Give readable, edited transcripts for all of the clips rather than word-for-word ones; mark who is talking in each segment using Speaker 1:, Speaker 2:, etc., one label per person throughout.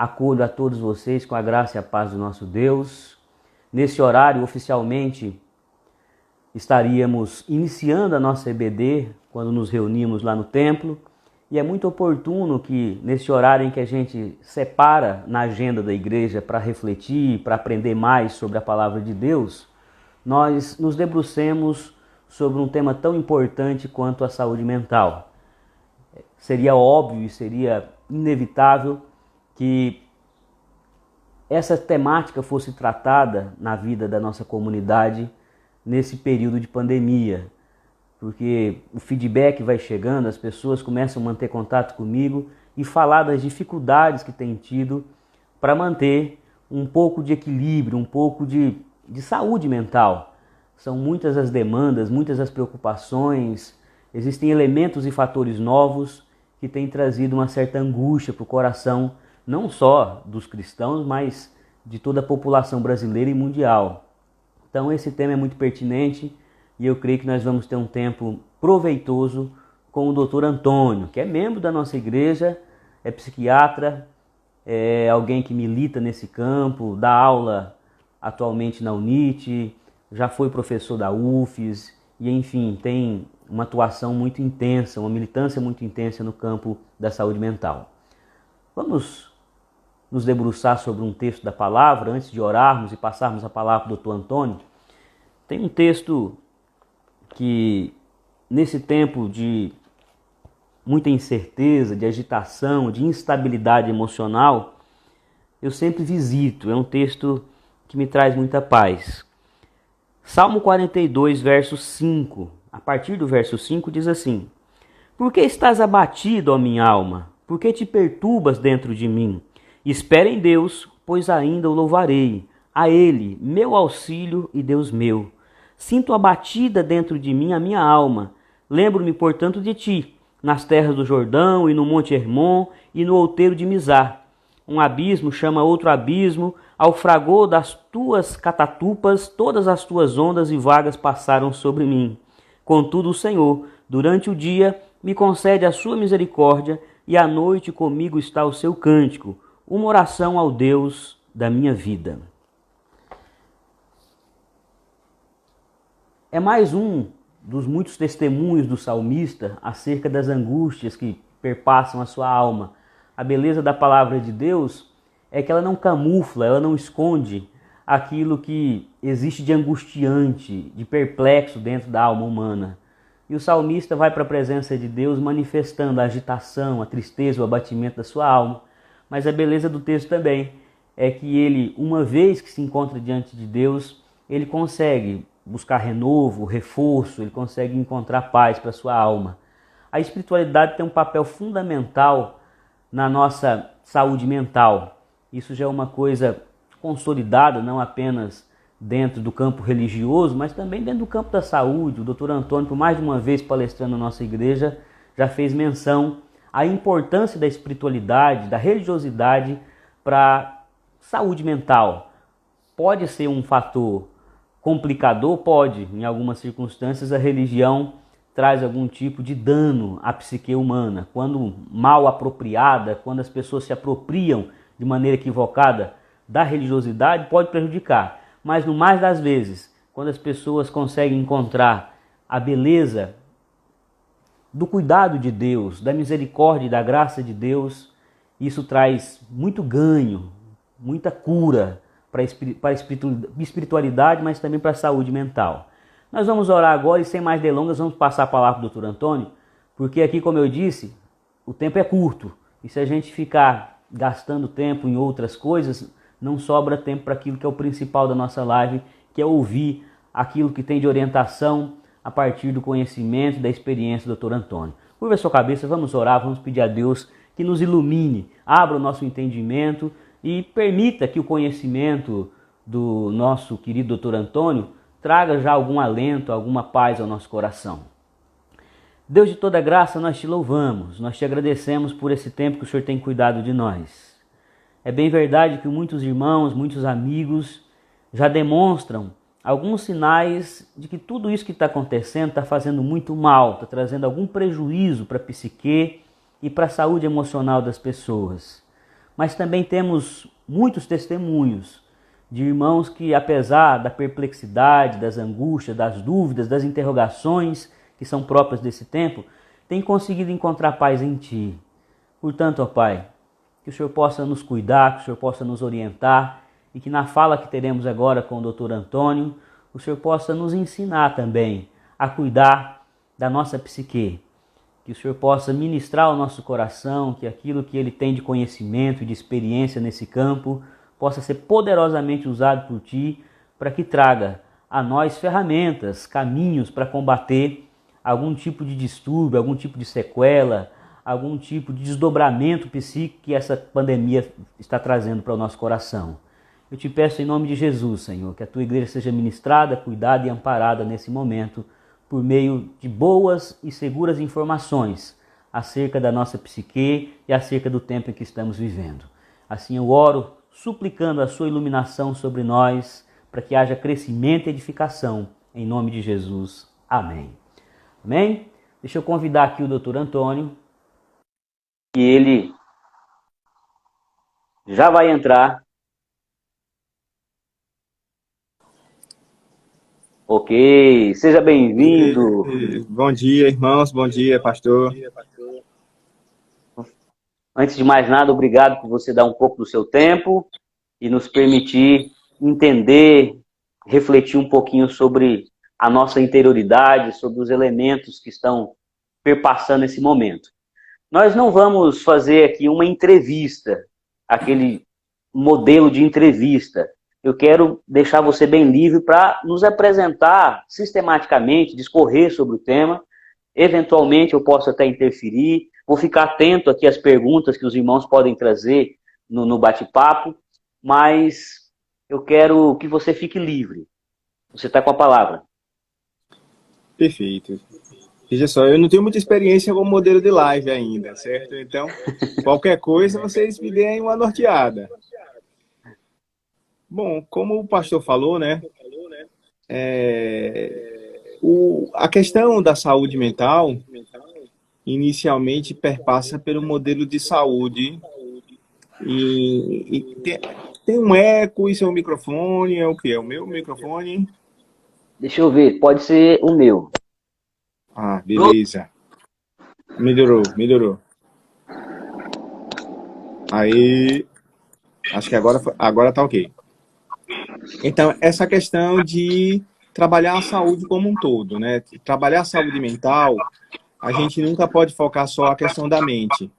Speaker 1: acolho a todos vocês com a graça e a paz do nosso Deus. Nesse horário, oficialmente, estaríamos iniciando a nossa EBD, quando nos reunimos lá no templo, e é muito oportuno que nesse horário em que a gente separa na agenda da igreja para refletir, para aprender mais sobre a palavra de Deus, nós nos debrucemos sobre um tema tão importante quanto a saúde mental. Seria óbvio e seria inevitável que essa temática fosse tratada na vida da nossa comunidade nesse período de pandemia, porque o feedback vai chegando, as pessoas começam a manter contato comigo e falar das dificuldades que têm tido para manter um pouco de equilíbrio, um pouco de saúde mental. São muitas as demandas, muitas as preocupações, existem elementos e fatores novos que têm trazido uma certa angústia para o coração, não só dos cristãos, mas de toda a população brasileira e mundial. Então esse tema é muito pertinente e eu creio que nós vamos ter um tempo proveitoso com o Dr. Antônio, que é membro da nossa igreja, é psiquiatra, é alguém que milita nesse campo, dá aula atualmente na UNIT, já foi professor da UFES e enfim, tem uma atuação muito intensa, uma militância muito intensa no campo da saúde mental. Vamos nos debruçar sobre um texto da palavra, antes de orarmos e passarmos a palavra para o Dr. Antônio. Tem um texto que, nesse tempo de muita incerteza, de agitação, de instabilidade emocional, eu sempre visito. É um texto que me traz muita paz. Salmo 42, verso 5. A partir do verso 5 diz assim: Por que estás abatido, ó minha alma? Por que te perturbas dentro de mim? Espera em Deus, pois ainda o louvarei. A Ele, meu auxílio e Deus meu. Sinto abatida dentro de mim a minha alma. Lembro-me, portanto, de ti, nas terras do Jordão e no monte Hermon e no outeiro de Mizar. Um abismo chama outro abismo, ao fragor das tuas catatupas, todas as tuas ondas e vagas passaram sobre mim. Contudo, o Senhor, durante o dia, me concede a sua misericórdia, e à noite comigo está o seu cântico, uma oração ao Deus da minha vida. É mais um dos muitos testemunhos do salmista acerca das angústias que perpassam a sua alma. A beleza da palavra de Deus é que ela não camufla, ela não esconde aquilo que existe de angustiante, de perplexo dentro da alma humana. E o salmista vai para a presença de Deus manifestando a agitação, a tristeza, o abatimento da sua alma. Mas a beleza do texto também é que ele, uma vez que se encontra diante de Deus, ele consegue buscar renovo, reforço, ele consegue encontrar paz para a sua alma. A espiritualidade tem um papel fundamental na nossa saúde mental. Isso já é uma coisa consolidada, não apenas dentro do campo religioso, mas também dentro do campo da saúde. O Dr. Antônio, por mais de uma vez palestrando na nossa igreja, já fez menção à importância da espiritualidade, da religiosidade para a saúde mental. Pode ser um fator complicador? Pode. Em algumas circunstâncias, a religião traz algum tipo de dano à psique humana. Quando mal apropriada, quando as pessoas se apropriam de maneira equivocada da religiosidade, pode prejudicar. Mas no mais das vezes, quando as pessoas conseguem encontrar a beleza do cuidado de Deus, da misericórdia e da graça de Deus, isso traz muito ganho, muita cura para a espiritualidade, mas também para a saúde mental. Nós vamos orar agora e, sem mais delongas, vamos passar a palavra para o Dr. Antônio, porque aqui, como eu disse, o tempo é curto. E se a gente ficar gastando tempo em outras coisas, não sobra tempo para aquilo que é o principal da nossa live, que é ouvir aquilo que tem de orientação a partir do conhecimento e da experiência do Dr. Antônio. Curva a sua cabeça, vamos orar, vamos pedir a Deus que nos ilumine, abra o nosso entendimento e permita que o conhecimento do nosso querido Dr. Antônio traga já algum alento, alguma paz ao nosso coração. Deus de toda graça, nós te louvamos, nós te agradecemos por esse tempo que o Senhor tem cuidado de nós. É bem verdade que muitos irmãos, muitos amigos já demonstram alguns sinais de que tudo isso que está acontecendo está fazendo muito mal, está trazendo algum prejuízo para a psique e para a saúde emocional das pessoas. mas também temos muitos testemunhos de irmãos que, apesar da perplexidade, das angústias, das dúvidas, das interrogações que são próprias desse tempo, têm conseguido encontrar paz em Ti. Portanto, ó Pai, que o Senhor possa nos cuidar, que o Senhor possa nos orientar e que na fala que teremos agora com o Dr. Antônio, o Senhor possa nos ensinar também a cuidar da nossa psique. Que o Senhor possa ministrar ao nosso coração, que aquilo que Ele tem de conhecimento e de experiência nesse campo possa ser poderosamente usado por Ti para que traga a nós ferramentas, caminhos para combater algum tipo de distúrbio, algum tipo de sequela, algum tipo de desdobramento psíquico que essa pandemia está trazendo para o nosso coração. Eu te peço em nome de Jesus, Senhor, que a Tua igreja seja ministrada, cuidada e amparada nesse momento por meio de boas e seguras informações acerca da nossa psique e acerca do tempo em que estamos vivendo. Assim eu oro, suplicando a Sua iluminação sobre nós, para que haja crescimento e edificação, em nome de Jesus. Amém. Amém? Deixa eu convidar aqui o Dr. Antônio, que ele já vai entrar. Ok, seja bem-vindo.
Speaker 2: Bom dia, irmãos, bom dia, pastor.
Speaker 1: Antes de mais nada, obrigado por você dar um pouco do seu tempo e nos permitir entender, refletir um pouquinho sobre a nossa interioridade, sobre os elementos que estão perpassando esse momento. Nós não vamos fazer aqui uma entrevista, aquele modelo de entrevista. Eu quero deixar você bem livre para nos apresentar sistematicamente, discorrer sobre o tema. Eventualmente eu posso até interferir. Vou ficar atento aqui às perguntas que os irmãos podem trazer no bate-papo, mas eu quero que você fique livre. Você está com a palavra.
Speaker 2: Perfeito. Veja só, eu não tenho muita experiência como modelo de live ainda, certo? Então, qualquer coisa, vocês me deem uma norteada. Bom, como o pastor falou, né? A questão da saúde mental, inicialmente, perpassa pelo modelo de saúde. E tem um eco, isso é o microfone, é o quê? É o meu microfone?
Speaker 1: Deixa eu ver, pode ser o meu.
Speaker 2: Ah, beleza. Melhorou. Aí, acho que agora tá ok. Então, essa questão de trabalhar a saúde como um todo, né? Trabalhar a saúde mental, a gente nunca pode focar só a questão da mente.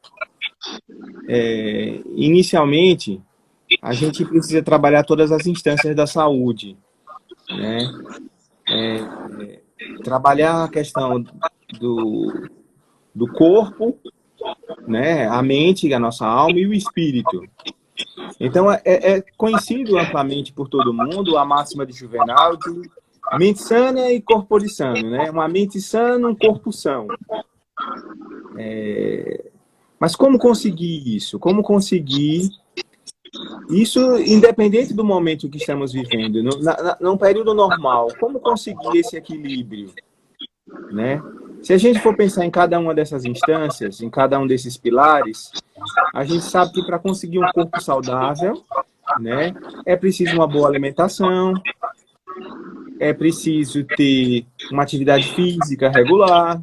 Speaker 2: Inicialmente, a gente precisa trabalhar todas as instâncias da saúde, né? Trabalhar a questão do corpo, né? A mente, a nossa alma e o espírito. Então, é conhecido amplamente por todo mundo a máxima de Juvenal de mente sana e corpo sano, né? Uma mente sana, um corpo são. Mas como conseguir isso? Como conseguir isso independente do momento que estamos vivendo, num período normal? Como conseguir esse equilíbrio, né? Se a gente for pensar em cada uma dessas instâncias, em cada um desses pilares, a gente sabe que para conseguir um corpo saudável, né, é preciso uma boa alimentação, é preciso ter uma atividade física regular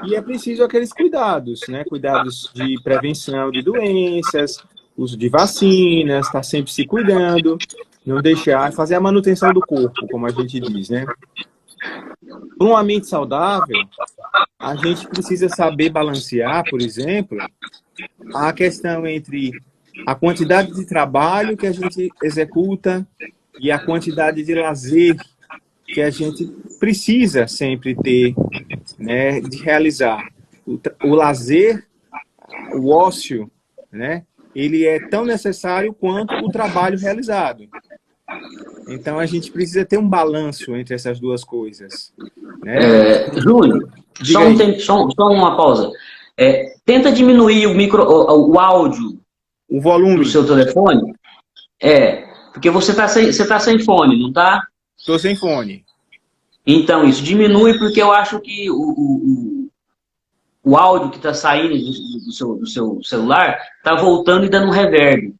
Speaker 2: e é preciso aqueles cuidados, né, cuidados de prevenção de doenças, uso de vacinas, estar sempre se cuidando, não deixar, fazer a manutenção do corpo, como a gente diz, né? Para uma mente saudável, a gente precisa saber balancear, por exemplo, a questão entre a quantidade de trabalho que a gente executa e a quantidade de lazer que a gente precisa sempre ter, né, de realizar. O lazer, o ócio, né, ele é tão necessário quanto o trabalho realizado. Então, a gente precisa ter um balanço entre essas duas coisas, né?
Speaker 1: Júlio, só uma pausa. Tenta diminuir o áudio,
Speaker 2: o volume
Speaker 1: do seu telefone. Porque você tá sem fone, não tá?
Speaker 2: Estou sem fone.
Speaker 1: Então, isso diminui porque eu acho que o áudio que está saindo do seu celular está voltando e dando um reverb.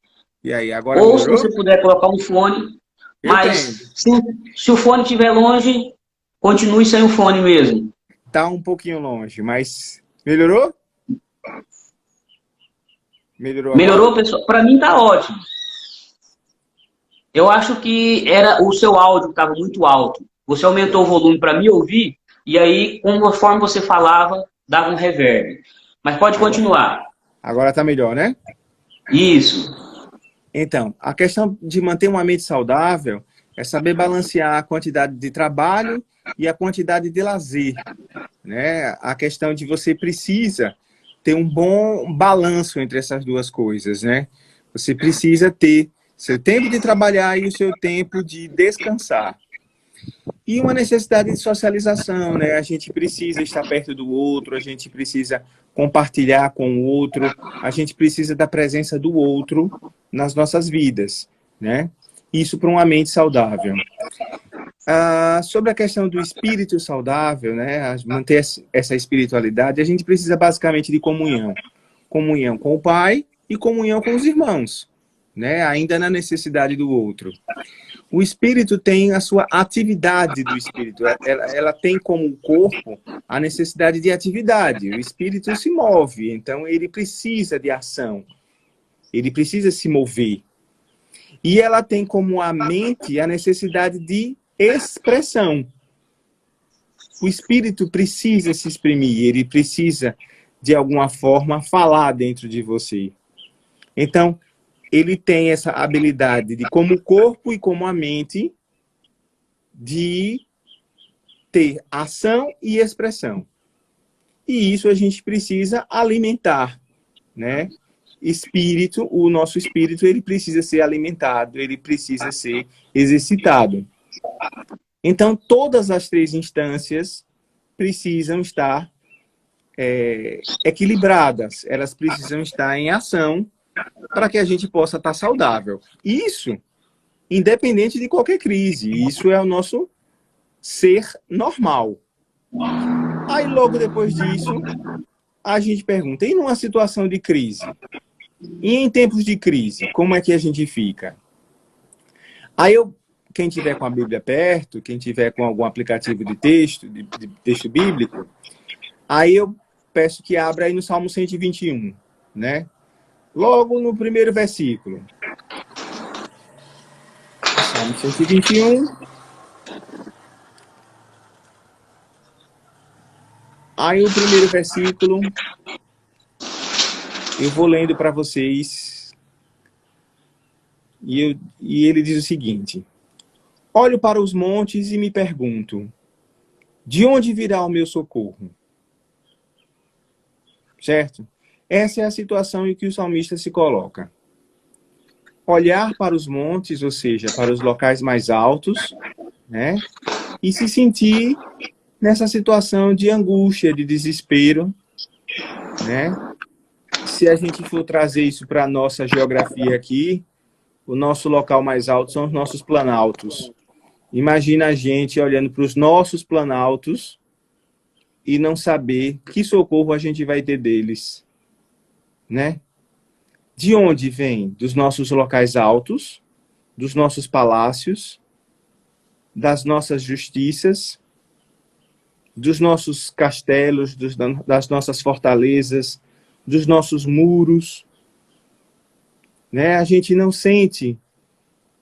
Speaker 2: E aí, agora
Speaker 1: Ou se
Speaker 2: melhorou?
Speaker 1: você puder colocar um fone,
Speaker 2: Eu tenho.
Speaker 1: mas se o fone estiver longe, continue sem o fone mesmo.
Speaker 2: Tá um pouquinho longe, mas melhorou? Melhorou agora?
Speaker 1: Melhorou, pessoal? Para mim tá ótimo. Eu acho que era o seu áudio que estava muito alto. Você aumentou o volume para me ouvir e aí, conforme você falava, dava um reverb. Mas pode
Speaker 2: Agora,
Speaker 1: continuar.
Speaker 2: agora tá melhor, né?
Speaker 1: Isso.
Speaker 2: Então, a questão de manter uma mente saudável é saber balancear a quantidade de trabalho e a quantidade de lazer, né? A questão de você precisa ter um bom balanço entre essas duas coisas, né? Você precisa ter seu tempo de trabalhar e o seu tempo de descansar. E uma necessidade de socialização, né? A gente precisa estar perto do outro, a gente precisa compartilhar com o outro, a gente precisa da presença do outro nas nossas vidas, né? Isso para uma mente saudável. Sobre a questão do espírito saudável, né? Manter essa espiritualidade, a gente precisa basicamente de comunhão. Comunhão com o Pai e comunhão com os irmãos, né? Ainda na necessidade do outro. O espírito tem a sua atividade do espírito. Ela tem como corpo a necessidade de atividade. O espírito se move, então ele precisa de ação. Ele precisa se mover. E ela tem como a mente a necessidade de expressão. O espírito precisa se exprimir, ele precisa, de alguma forma, falar dentro de você. Então, ele tem essa habilidade de, como o corpo e como a mente, de ter ação e expressão. E isso a gente precisa alimentar, né? Espírito, o nosso espírito, ele precisa ser alimentado, ele precisa ser exercitado. Então, todas as três instâncias precisam estar equilibradas, elas precisam estar em ação para que a gente possa estar saudável. Isso, independente de qualquer crise, isso é o nosso ser normal. Aí, logo depois disso, a gente pergunta, e numa situação de crise? E em tempos de crise, como é que a gente fica? Aí, quem tiver com a Bíblia perto, quem tiver com algum aplicativo de texto bíblico, aí eu peço que abra aí no Salmo 121, né? Logo no primeiro versículo. Salmo 121. Aí o primeiro versículo, eu vou lendo para vocês. E ele diz o seguinte: olho para os montes e me pergunto, de onde virá o meu socorro? Certo? Essa é a situação em que o salmista se coloca. Olhar para os montes, ou seja, para os locais mais altos, né? E se sentir nessa situação de angústia, de desespero, né? Se a gente for trazer isso para a nossa geografia aqui, o nosso local mais alto são os nossos planaltos. Imagina a gente olhando para os nossos planaltos e não saber que socorro a gente vai ter deles, né? De onde vem? Dos nossos locais altos, dos nossos palácios, das nossas justiças, dos nossos castelos, das nossas fortalezas, dos nossos muros, né? A gente não sente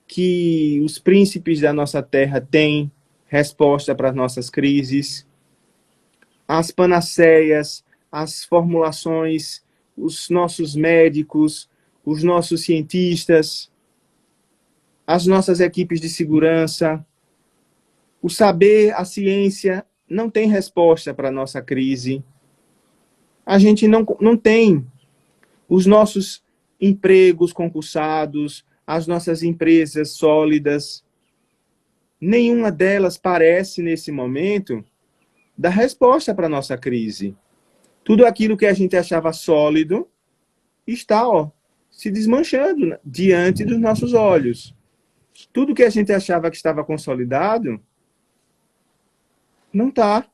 Speaker 2: que os príncipes da nossa terra têm resposta para as nossas crises. As panaceias, as formulações, os nossos médicos, os nossos cientistas, as nossas equipes de segurança, o saber, a ciência não tem resposta para a nossa crise. A gente não tem os nossos empregos concursados, as nossas empresas sólidas. Nenhuma delas parece, nesse momento, dar resposta para a nossa crise. Tudo aquilo que a gente achava sólido está, se desmanchando diante dos nossos olhos. Tudo que a gente achava que estava consolidado, não está.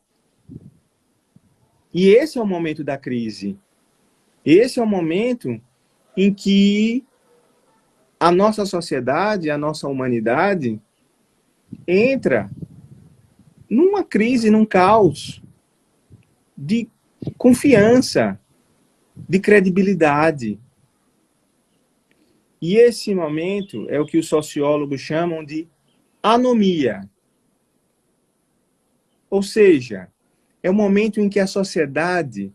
Speaker 2: E esse é o momento da crise. Esse é o momento em que a nossa sociedade, a nossa humanidade entra numa crise, num caos de confiança, de credibilidade. E esse momento é o que os sociólogos chamam de anomia. Ou seja, é o momento em que a sociedade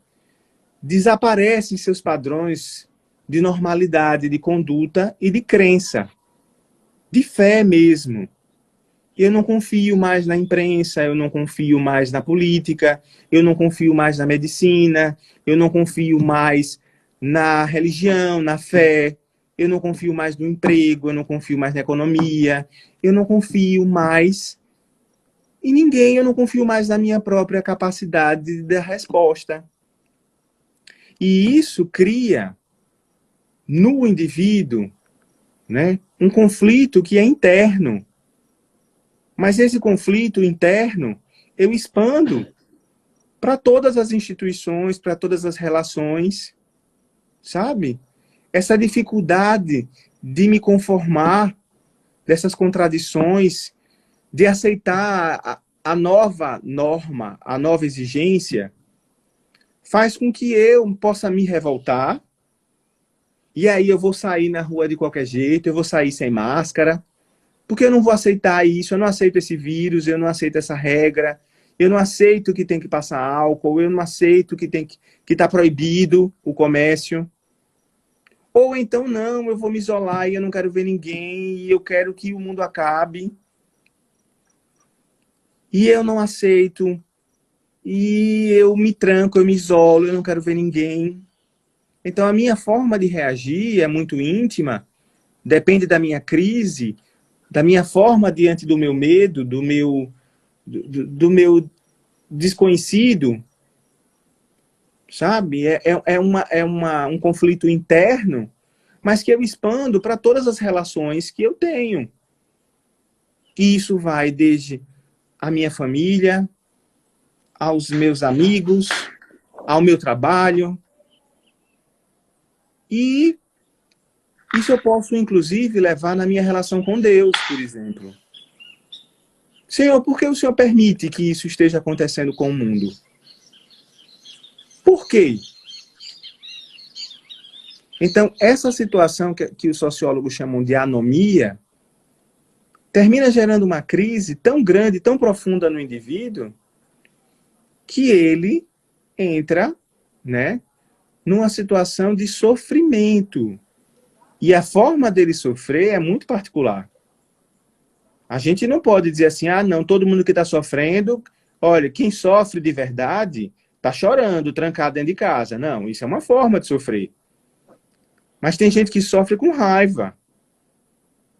Speaker 2: desaparece seus padrões de normalidade, de conduta e de crença, de fé mesmo. Eu não confio mais na imprensa, eu não confio mais na política, eu não confio mais na medicina, eu não confio mais na religião, na fé, eu não confio mais no emprego, eu não confio mais na economia, eu não confio mais em ninguém, eu não confio mais na minha própria capacidade de dar resposta. E isso cria no indivíduo, né, um conflito que é interno. Mas esse conflito interno eu expando para todas as instituições, para todas as relações, sabe? Essa dificuldade de me conformar, dessas contradições, de aceitar a nova norma, a nova exigência, faz com que eu possa me revoltar, e aí eu vou sair na rua de qualquer jeito, eu vou sair sem máscara, porque eu não vou aceitar isso, eu não aceito esse vírus, eu não aceito essa regra, eu não aceito que tem que passar álcool, eu não aceito que está proibido o comércio. Ou então, não, eu vou me isolar e eu não quero ver ninguém, e eu quero que o mundo acabe. E eu não aceito, e eu me tranco, eu me isolo, eu não quero ver ninguém. Então, a minha forma de reagir é muito íntima, depende da minha crise, da minha forma diante do meu medo, do meu desconhecido, sabe? Um conflito interno, mas que eu expando para todas as relações que eu tenho. E isso vai desde a minha família, aos meus amigos, ao meu trabalho. E isso eu posso, inclusive, levar na minha relação com Deus, por exemplo. Senhor, por que o Senhor permite que isso esteja acontecendo com o mundo? Por quê? Então, essa situação que os sociólogos chamam de anomia, termina gerando uma crise tão grande, tão profunda no indivíduo, que ele entra, né, numa situação de sofrimento. E a forma dele sofrer é muito particular. A gente não pode dizer assim, ah, não, todo mundo que está sofrendo, olha, quem sofre de verdade está chorando, trancado dentro de casa. Não, isso é uma forma de sofrer. Mas tem gente que sofre com raiva.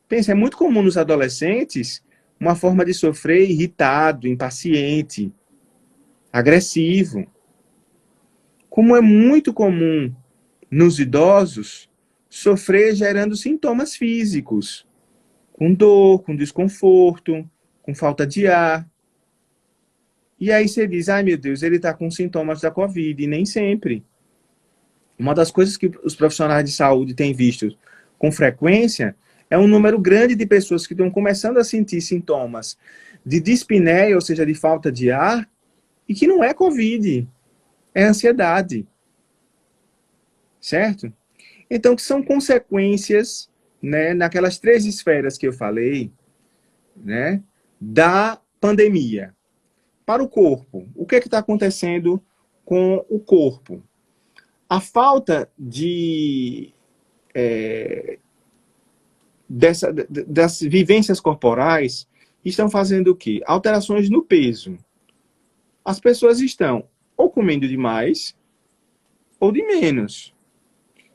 Speaker 2: Pensa, é muito comum nos adolescentes uma forma de sofrer irritado, impaciente, agressivo. Como é muito comum nos idosos, sofrer gerando sintomas físicos, com dor, com desconforto, com falta de ar. E aí você diz, ai meu Deus, ele está com sintomas da Covid, e nem sempre. Uma das coisas que os profissionais de saúde têm visto com frequência é um número grande de pessoas que estão começando a sentir sintomas de dispneia, ou seja, de falta de ar, e que não é Covid, é ansiedade. Certo? Então, que são consequências, né, naquelas 3 esferas que eu falei, né, da pandemia. Para o corpo, o que é que está acontecendo com o corpo? A falta das vivências corporais estão fazendo o quê? Alterações no peso. As pessoas estão ou comendo demais ou de menos.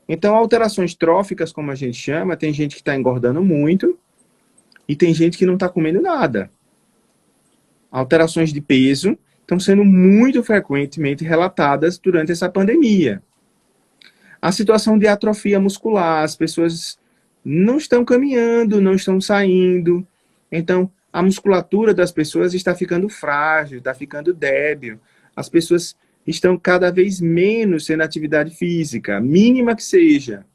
Speaker 2: Então, alterações tróficas, como a gente chama, tem gente que está engordando muito e tem gente que não está comendo nada. Alterações de peso estão sendo muito frequentemente relatadas durante essa pandemia. A situação de atrofia muscular, as pessoas não estão caminhando, não estão saindo. Então, a musculatura das pessoas está ficando frágil, está ficando débil. As pessoas estão cada vez menos sendo atividade física, mínima que seja.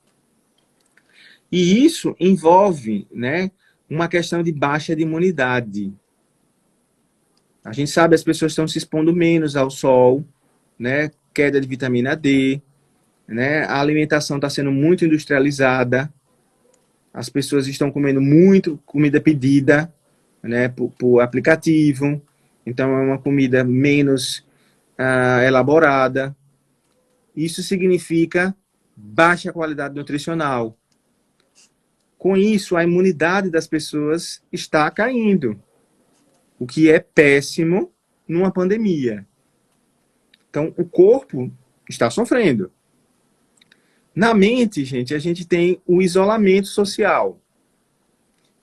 Speaker 2: E isso envolve, né, uma questão de baixa de imunidade. A gente sabe que as pessoas estão se expondo menos ao sol, né, queda de vitamina D, né, a alimentação está sendo muito industrializada, as pessoas estão comendo muito comida pedida, né, por aplicativo, então é uma comida menos elaborada. Isso significa baixa qualidade nutricional. Com isso, a imunidade das pessoas está caindo, o que é péssimo numa pandemia. Então, o corpo está sofrendo. Na mente, gente, a gente tem o isolamento social.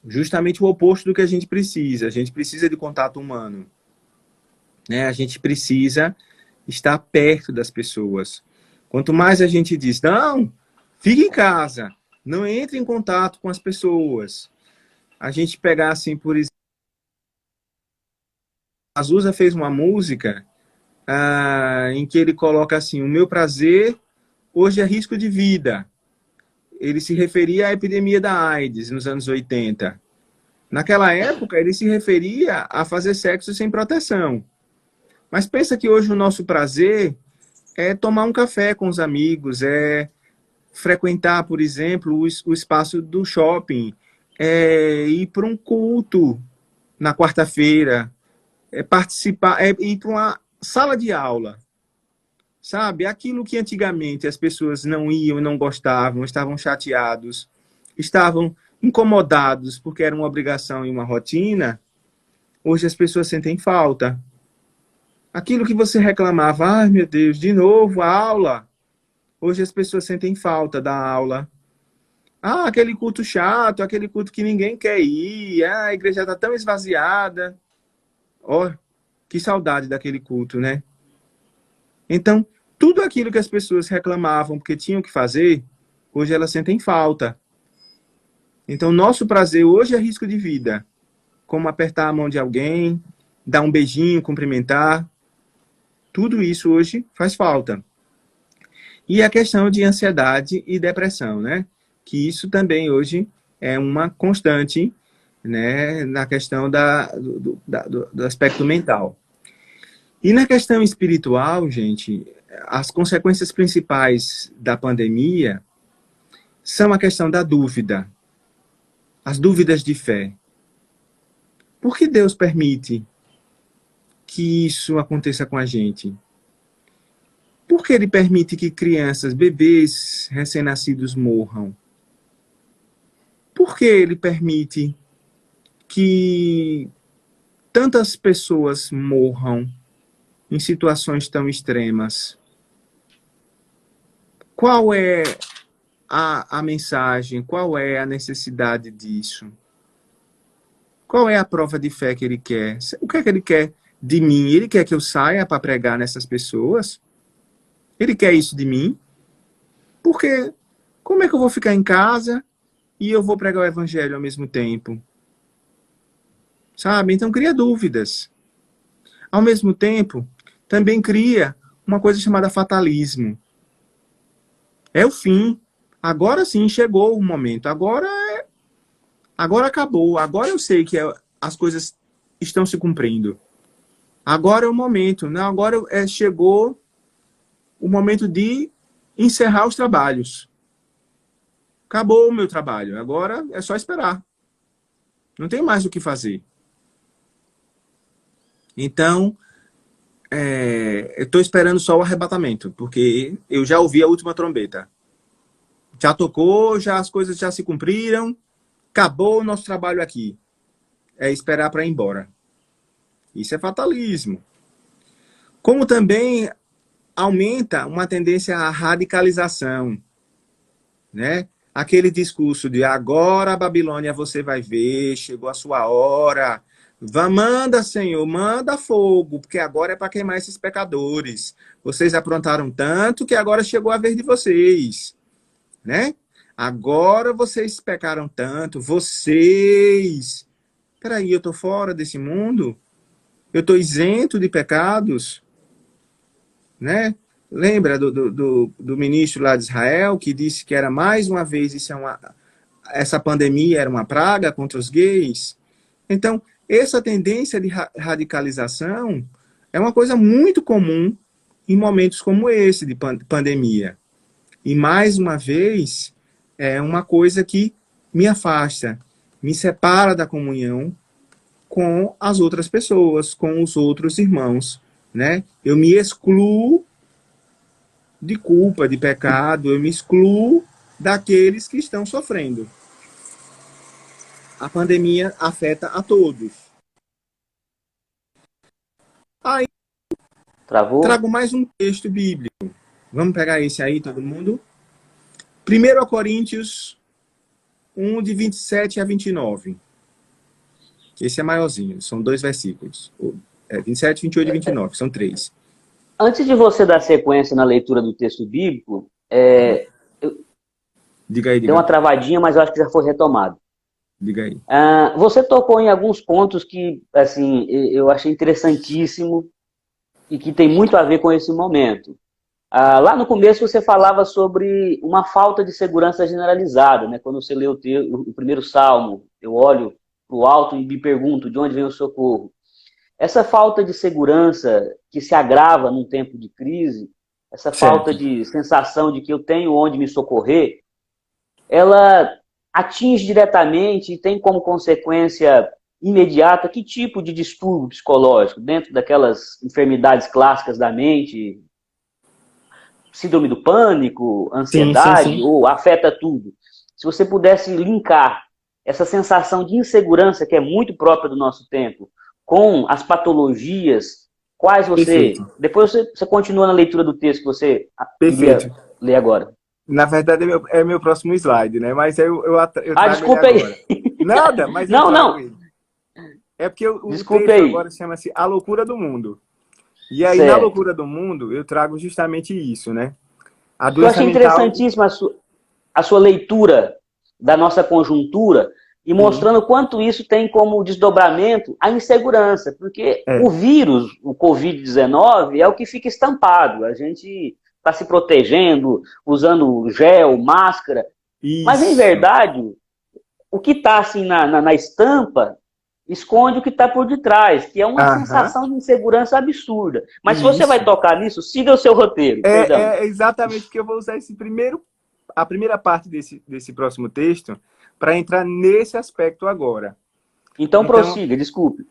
Speaker 2: Justamente o oposto do que a gente precisa. A gente precisa de contato humano, né? A gente precisa estar perto das pessoas. Quanto mais a gente diz, não, fique em casa, não entre em contato com as pessoas. A gente pegar assim, por exemplo, Azusa fez uma música em que ele coloca assim, o meu prazer hoje é risco de vida. Ele se referia à epidemia da AIDS nos anos 80. Naquela época, ele se referia a fazer sexo sem proteção. Mas pensa que hoje o nosso prazer é tomar um café com os amigos, é frequentar, por exemplo, o espaço do shopping, é ir para um culto na quarta-feira, é participar, é ir para uma sala de aula. Sabe? Aquilo que antigamente as pessoas não iam, não gostavam, estavam chateados, estavam incomodados porque era uma obrigação e uma rotina, hoje as pessoas sentem falta. Aquilo que você reclamava, ai meu Deus, de novo a aula, hoje as pessoas sentem falta da aula. Ah, aquele culto chato, aquele culto que ninguém quer ir, a igreja está tão esvaziada. Ó, que saudade daquele culto, né? Então, tudo aquilo que as pessoas reclamavam porque tinham que fazer, hoje elas sentem falta. Então, nosso prazer hoje é risco de vida. Como apertar a mão de alguém, dar um beijinho, cumprimentar. Tudo isso hoje faz falta. E a questão de ansiedade e depressão, né? Que isso também hoje é uma constante, né, na questão do aspecto mental. E na questão espiritual, gente, as consequências principais da pandemia são a questão da dúvida, as dúvidas de fé. Por que Deus permite que isso aconteça com a gente? Por que Ele permite que crianças, bebês recém-nascidos morram? Por que Ele permite que tantas pessoas morram em situações tão extremas? Qual é a mensagem? Qual é a necessidade disso? Qual é a prova de fé que Ele quer? O que é que Ele quer de mim? Ele quer que eu saia para pregar nessas pessoas? Ele quer isso de mim? Porque como é que eu vou ficar em casa e eu vou pregar o evangelho ao mesmo tempo? Sabe? Então cria dúvidas. Ao mesmo tempo, também cria uma coisa chamada fatalismo. É o fim. Agora sim chegou o momento. Agora acabou. Agora eu sei que as coisas estão se cumprindo. Agora é o momento. Não, agora chegou o momento de encerrar os trabalhos. Acabou o meu trabalho. Agora é só esperar. Não tem mais o que fazer. Então, eu estou esperando só o arrebatamento, porque eu já ouvi a última trombeta. Já tocou, já as coisas já se cumpriram, acabou o nosso trabalho aqui. É esperar para ir embora. Isso é fatalismo. Como também aumenta uma tendência à radicalização, né? Aquele discurso de agora a Babilônia você vai ver, chegou a sua hora. Manda, Senhor, manda fogo, porque agora é para queimar esses pecadores. Vocês aprontaram tanto que agora chegou a vez de vocês, né? Agora vocês pecaram tanto, vocês. Peraí, eu tô fora desse mundo? Eu tô isento de pecados? né? Lembra do ministro lá de Israel, que disse que era mais uma vez, essa pandemia era uma praga contra os gays? Então, essa tendência de radicalização é uma coisa muito comum em momentos como esse de pandemia. E, mais uma vez, é uma coisa que me afasta, me separa da comunhão com as outras pessoas, com os outros irmãos, né? Eu me excluo de culpa, de pecado, eu me excluo daqueles que estão sofrendo. A pandemia afeta a todos. Aí,
Speaker 1: Travou?
Speaker 2: trago mais um texto bíblico. Vamos pegar esse aí, todo mundo? 1 Coríntios 1, de 27 a 29. Esse é maiorzinho, são 2 versículos. 27, 28 e 29, são 3.
Speaker 1: Antes de você dar sequência na leitura do texto bíblico,
Speaker 2: Diga aí,
Speaker 1: deu
Speaker 2: diga
Speaker 1: uma
Speaker 2: aí.
Speaker 1: travadinha, mas eu acho que já foi retomado.
Speaker 2: Diga aí.
Speaker 1: Você tocou em alguns pontos que, assim, eu achei interessantíssimo e que tem muito a ver com esse momento. Lá no começo você falava sobre uma falta de segurança generalizada, né? Quando você lê o primeiro salmo, eu olho para o alto e me pergunto de onde vem o socorro. Essa falta de segurança que se agrava num tempo de crise, essa falta
Speaker 2: Certo.
Speaker 1: de sensação de que eu tenho onde me socorrer, ela atinge diretamente e tem como consequência imediata que tipo de distúrbio psicológico, dentro daquelas enfermidades clássicas da mente, síndrome do pânico,
Speaker 2: Sim, sim,
Speaker 1: ansiedade,
Speaker 2: sim.
Speaker 1: ou afeta tudo. Se você pudesse linkar essa sensação de insegurança que é muito própria do nosso tempo com as patologias, quais você...
Speaker 2: Perfeito.
Speaker 1: Depois você continua na leitura do texto que você
Speaker 2: Perfeito.
Speaker 1: iria ler agora.
Speaker 2: Na verdade, é meu próximo slide, né? Mas eu trago ele
Speaker 1: Desculpe aí.
Speaker 2: agora. Nada, mas eu
Speaker 1: Não,
Speaker 2: trago
Speaker 1: não.
Speaker 2: ele. É porque o
Speaker 1: Desculpe
Speaker 2: texto
Speaker 1: aí.
Speaker 2: agora chama-se A Loucura do Mundo. E aí, na
Speaker 1: Certo.
Speaker 2: Loucura do Mundo, eu trago justamente isso, né? A
Speaker 1: Eu
Speaker 2: doença
Speaker 1: achei
Speaker 2: mental.
Speaker 1: interessantíssima a sua leitura da nossa conjuntura e
Speaker 2: Sim,
Speaker 1: mostrando quanto isso tem como desdobramento a insegurança, porque o
Speaker 2: é.
Speaker 1: vírus, o Covid-19, é o que fica estampado. A gente está se protegendo, usando gel, máscara, mas em
Speaker 2: Isso.
Speaker 1: verdade, o que está assim na estampa esconde o que está por detrás, que é uma
Speaker 2: Aham.
Speaker 1: sensação de insegurança absurda. Mas se você vai
Speaker 2: Isso.
Speaker 1: tocar nisso, siga o seu roteiro, perdão.
Speaker 2: É exatamente porque eu vou usar a primeira parte desse próximo texto para entrar nesse aspecto agora.
Speaker 1: Então
Speaker 2: Então,
Speaker 1: prossiga, desculpe.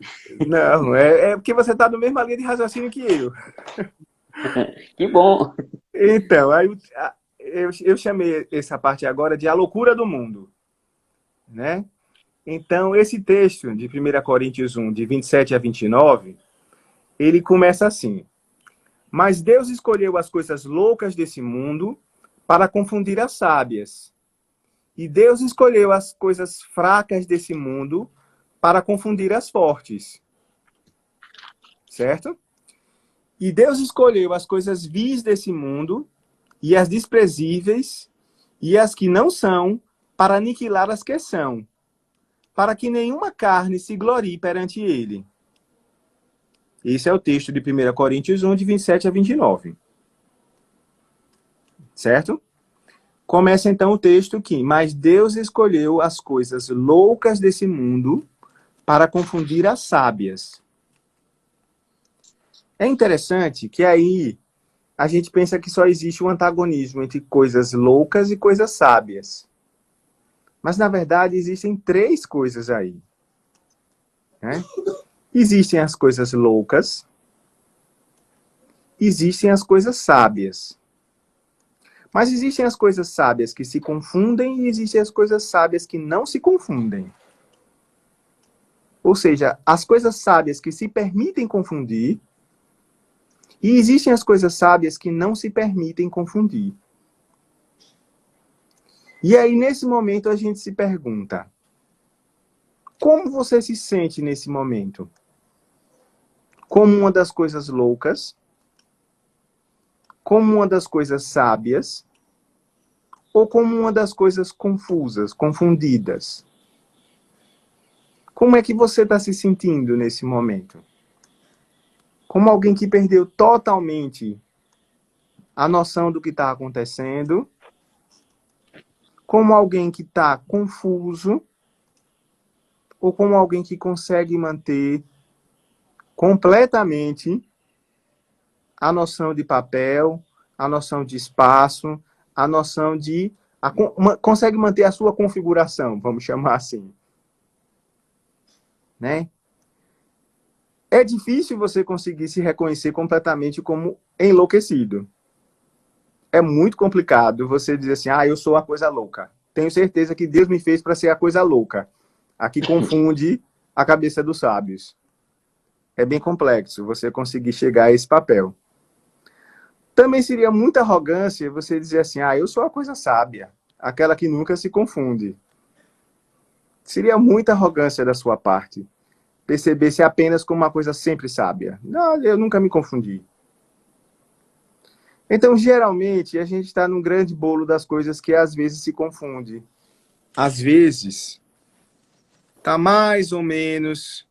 Speaker 2: não, é porque você está no mesma linha de raciocínio que eu.
Speaker 1: Que bom.
Speaker 2: Então, aí eu chamei essa parte agora de A Loucura do Mundo, né? Então, esse texto de 1 Coríntios 1, de 27 a 29, ele começa assim: Mas Deus escolheu as coisas loucas desse mundo para confundir as sábias. E Deus escolheu as coisas fracas desse mundo para confundir as fortes. Certo? E Deus escolheu as coisas vis desse mundo e as desprezíveis e as que não são para aniquilar as que são, para que nenhuma carne se glorie perante ele. Esse é o texto de 1 Coríntios 1, de 27 a 29. Certo? Começa então o texto que: Mas Deus escolheu as coisas loucas desse mundo para confundir as sábias. É interessante que aí a gente pensa que só existe um antagonismo entre coisas loucas e coisas sábias. Mas, na verdade, existem 3 coisas aí. Né? Existem as coisas loucas, existem as coisas sábias. Mas existem as coisas sábias que se confundem e existem as coisas sábias que não se confundem. Ou seja, as coisas sábias que se permitem confundir e existem as coisas sábias que não se permitem confundir. E aí, nesse momento, a gente se pergunta: como você se sente nesse momento? Como uma das coisas loucas? Como uma das coisas sábias? Ou como uma das coisas confusas, confundidas? Como é que você está se sentindo nesse momento? Como alguém que perdeu totalmente a noção do que está acontecendo, como alguém que está confuso, ou como alguém que consegue manter completamente a noção de papel, a noção de espaço, a noção de... consegue manter a sua configuração, vamos chamar assim. Né? É difícil você conseguir se reconhecer completamente como enlouquecido. É muito complicado você dizer assim, eu sou a coisa louca. Tenho certeza que Deus me fez para ser a coisa louca, a que confunde a cabeça dos sábios. É bem complexo você conseguir chegar a esse papel. Também seria muita arrogância você dizer assim, eu sou a coisa sábia, aquela que nunca se confunde. Seria muita arrogância da sua parte perceber-se apenas como uma coisa sempre sábia. Não, eu nunca me confundi. Então, geralmente, a gente está num grande bolo das coisas que às vezes se confunde. Às vezes, está mais ou menos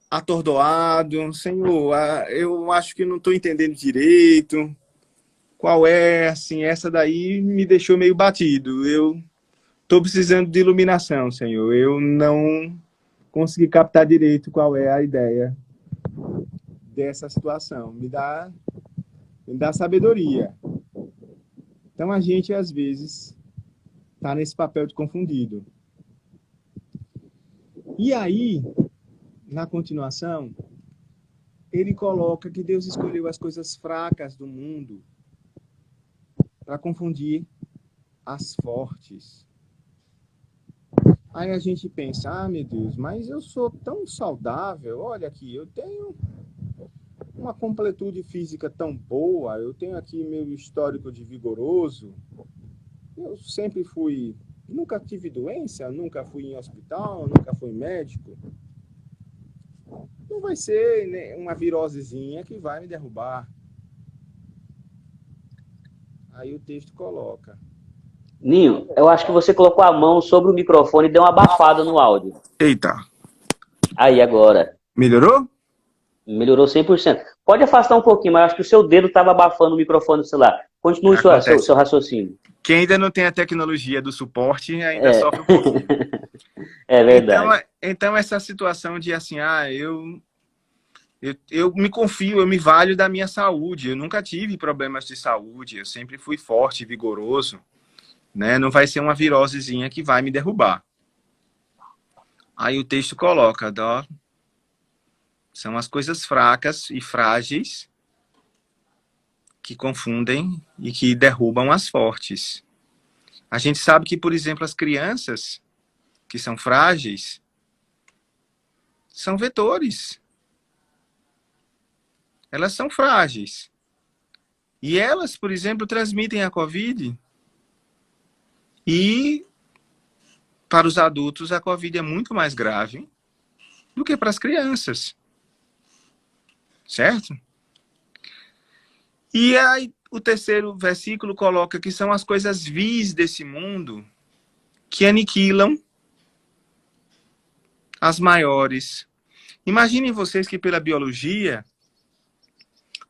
Speaker 2: atordoado. Senhor, eu acho que não estou entendendo direito. Qual é, assim, essa daí me deixou meio batido. Eu estou precisando de iluminação, Senhor. Eu não consegui captar direito qual é a ideia dessa situação. Me dá sabedoria. Então, a gente, às vezes, está nesse papel de confundido. E aí, na continuação, ele coloca que Deus escolheu as coisas fracas do mundo para confundir as fortes. Aí a gente pensa, meu Deus, mas eu sou tão saudável, olha aqui, eu tenho uma completude física tão boa, eu tenho aqui meu histórico de vigoroso, eu sempre fui, nunca tive doença, nunca fui em hospital, nunca fui médico. Não vai ser, né, uma virosezinha que vai me derrubar. Aí o texto coloca.
Speaker 1: Ninho, eu acho que você colocou a mão sobre o microfone e deu uma abafada no áudio.
Speaker 2: Eita.
Speaker 1: Aí, agora.
Speaker 2: Melhorou?
Speaker 1: Melhorou 100%. Pode afastar um pouquinho, mas eu acho que o seu dedo estava abafando o microfone do celular. Continue seu raciocínio.
Speaker 2: Quem ainda não tem a tecnologia do suporte ainda sofre um pouquinho.
Speaker 1: É verdade.
Speaker 2: Então essa situação de assim, eu me confio, eu me valho da minha saúde. Eu nunca tive problemas de saúde. Eu sempre fui forte, vigoroso. Né? Não vai ser uma virosezinha que vai me derrubar. Aí o texto coloca, são as coisas fracas e frágeis que confundem e que derrubam as fortes. A gente sabe que, por exemplo, as crianças que são frágeis são vetores. Elas são frágeis. E elas, por exemplo, transmitem a Covid. E para os adultos, a Covid é muito mais grave do que para as crianças. Certo? E aí, o terceiro versículo coloca que são as coisas vis desse mundo que aniquilam as maiores. Imaginem vocês que pela biologia,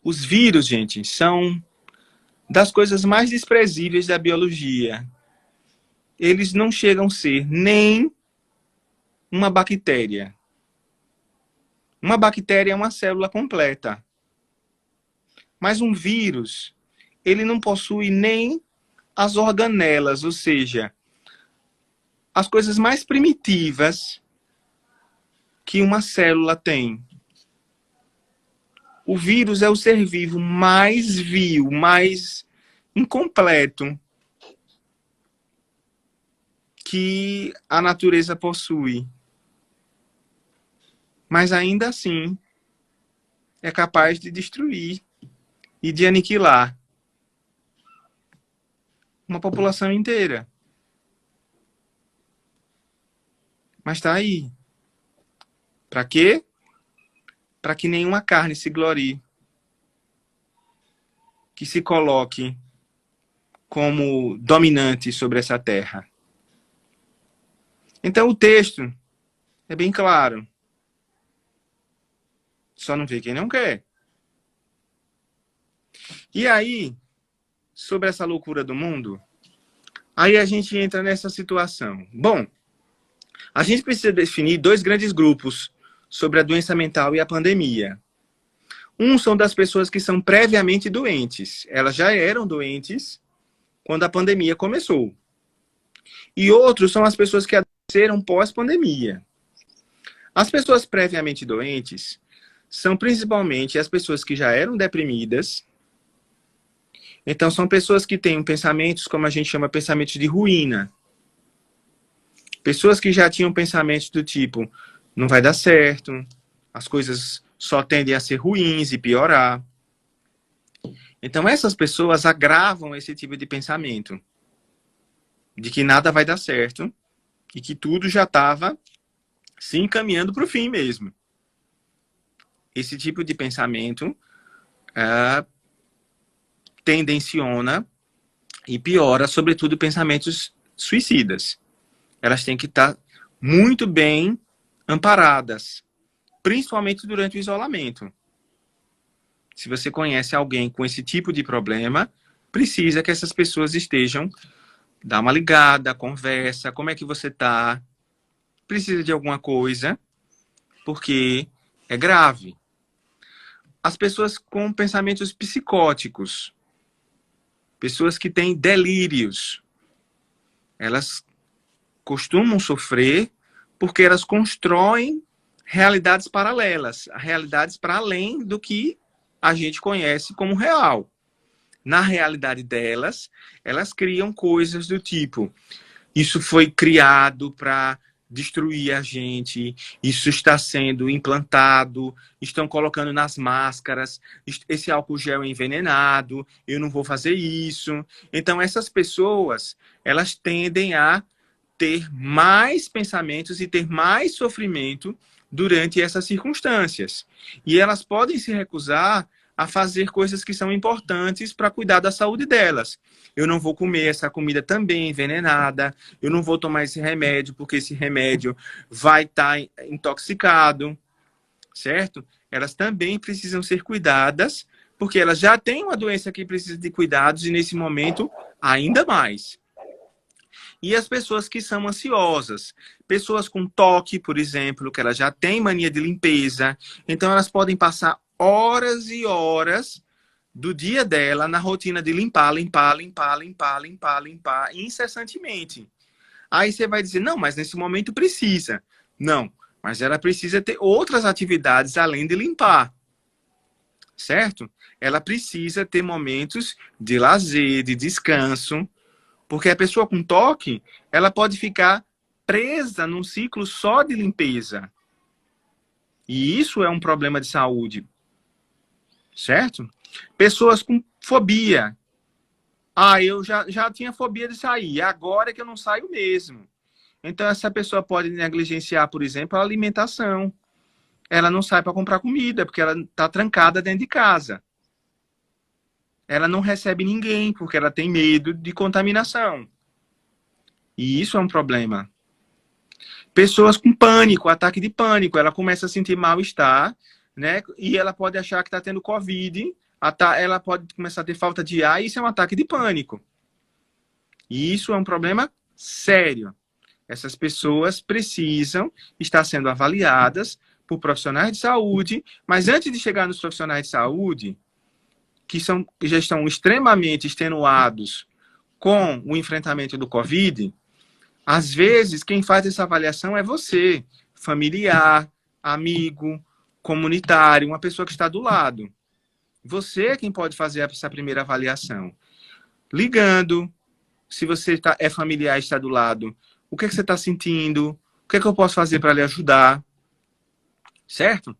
Speaker 2: os vírus, gente, são das coisas mais desprezíveis da biologia. Eles não chegam a ser nem uma bactéria. Uma bactéria é uma célula completa. Mas um vírus, ele não possui nem as organelas, ou seja, as coisas mais primitivas que uma célula tem. O vírus é o ser vivo mais vil, mais incompleto que a natureza possui. Mas ainda assim é capaz de destruir e de aniquilar uma população inteira. Mas está aí. Para quê? Para que nenhuma carne se glorie. Que se coloque como dominante sobre essa terra. Então o texto é bem claro. Só não vê quem não quer. E aí, sobre essa loucura do mundo, aí a gente entra nessa situação. Bom, a gente precisa definir dois grandes grupos sobre a doença mental e a pandemia. Um são das pessoas que são previamente doentes. Elas já eram doentes quando a pandemia começou. E outros são as pessoas que adoeceram pós-pandemia. As pessoas previamente doentes são principalmente as pessoas que já eram deprimidas. Então, são pessoas que têm pensamentos, como a gente chama, pensamentos de ruína. Pessoas que já tinham pensamentos do tipo, não vai dar certo, as coisas só tendem a ser ruins e piorar. Então, essas pessoas agravam esse tipo de pensamento, de que nada vai dar certo e que tudo já estava se encaminhando para o fim mesmo. Esse tipo de pensamento tendenciona e piora, sobretudo, pensamentos suicidas. Elas têm que estar muito bem amparadas, principalmente durante o isolamento. Se você conhece alguém com esse tipo de problema, precisa que essas pessoas estejam, dá uma ligada, conversa, como é que você está, precisa de alguma coisa, porque é grave. As pessoas com pensamentos psicóticos, pessoas que têm delírios, elas costumam sofrer porque elas constroem realidades paralelas, realidades para além do que a gente conhece como real. Na realidade delas, elas criam coisas do tipo, isso foi criado para destruir a gente, isso está sendo implantado, estão colocando nas máscaras, esse álcool gel é envenenado, eu não vou fazer isso. Então, essas pessoas, elas tendem a ter mais pensamentos e ter mais sofrimento durante essas circunstâncias. E elas podem se recusar a fazer coisas que são importantes para cuidar da saúde delas. Eu não vou comer essa comida também envenenada, eu não vou tomar esse remédio, porque esse remédio vai estar intoxicado, certo? Elas também precisam ser cuidadas, porque elas já têm uma doença que precisa de cuidados e, nesse momento, ainda mais. E as pessoas que são ansiosas, pessoas com toque, por exemplo, que elas já têm mania de limpeza, então elas podem passar horas e horas do dia dela na rotina de limpar, incessantemente. Aí você vai dizer, não, mas nesse momento precisa. Não, mas ela precisa ter outras atividades além de limpar, certo? Ela precisa ter momentos de lazer, de descanso, porque a pessoa com toque, ela pode ficar presa num ciclo só de limpeza. E isso é um problema de saúde, certo? Pessoas com fobia. Eu já tinha fobia de sair, agora é que eu não saio mesmo. Então, essa pessoa pode negligenciar, por exemplo, a alimentação. Ela não sai para comprar comida, porque ela está trancada dentro de casa. Ela não recebe ninguém, porque ela tem medo de contaminação. E isso é um problema. Pessoas com pânico, ataque de pânico, ela começa a sentir mal-estar, né? E ela pode achar que está tendo Covid, ela pode começar a ter falta de ar, e isso é um ataque de pânico. E isso é um problema sério. Essas pessoas precisam estar sendo avaliadas por profissionais de saúde, mas antes de chegar nos profissionais de saúde, que já estão extremamente extenuados com o enfrentamento do Covid, às vezes quem faz essa avaliação é você, familiar, amigo, comunitário, uma pessoa que está do lado. Você é quem pode fazer essa primeira avaliação. Ligando, se você é familiar e está do lado, o que você está sentindo? O que eu posso fazer para lhe ajudar? Certo?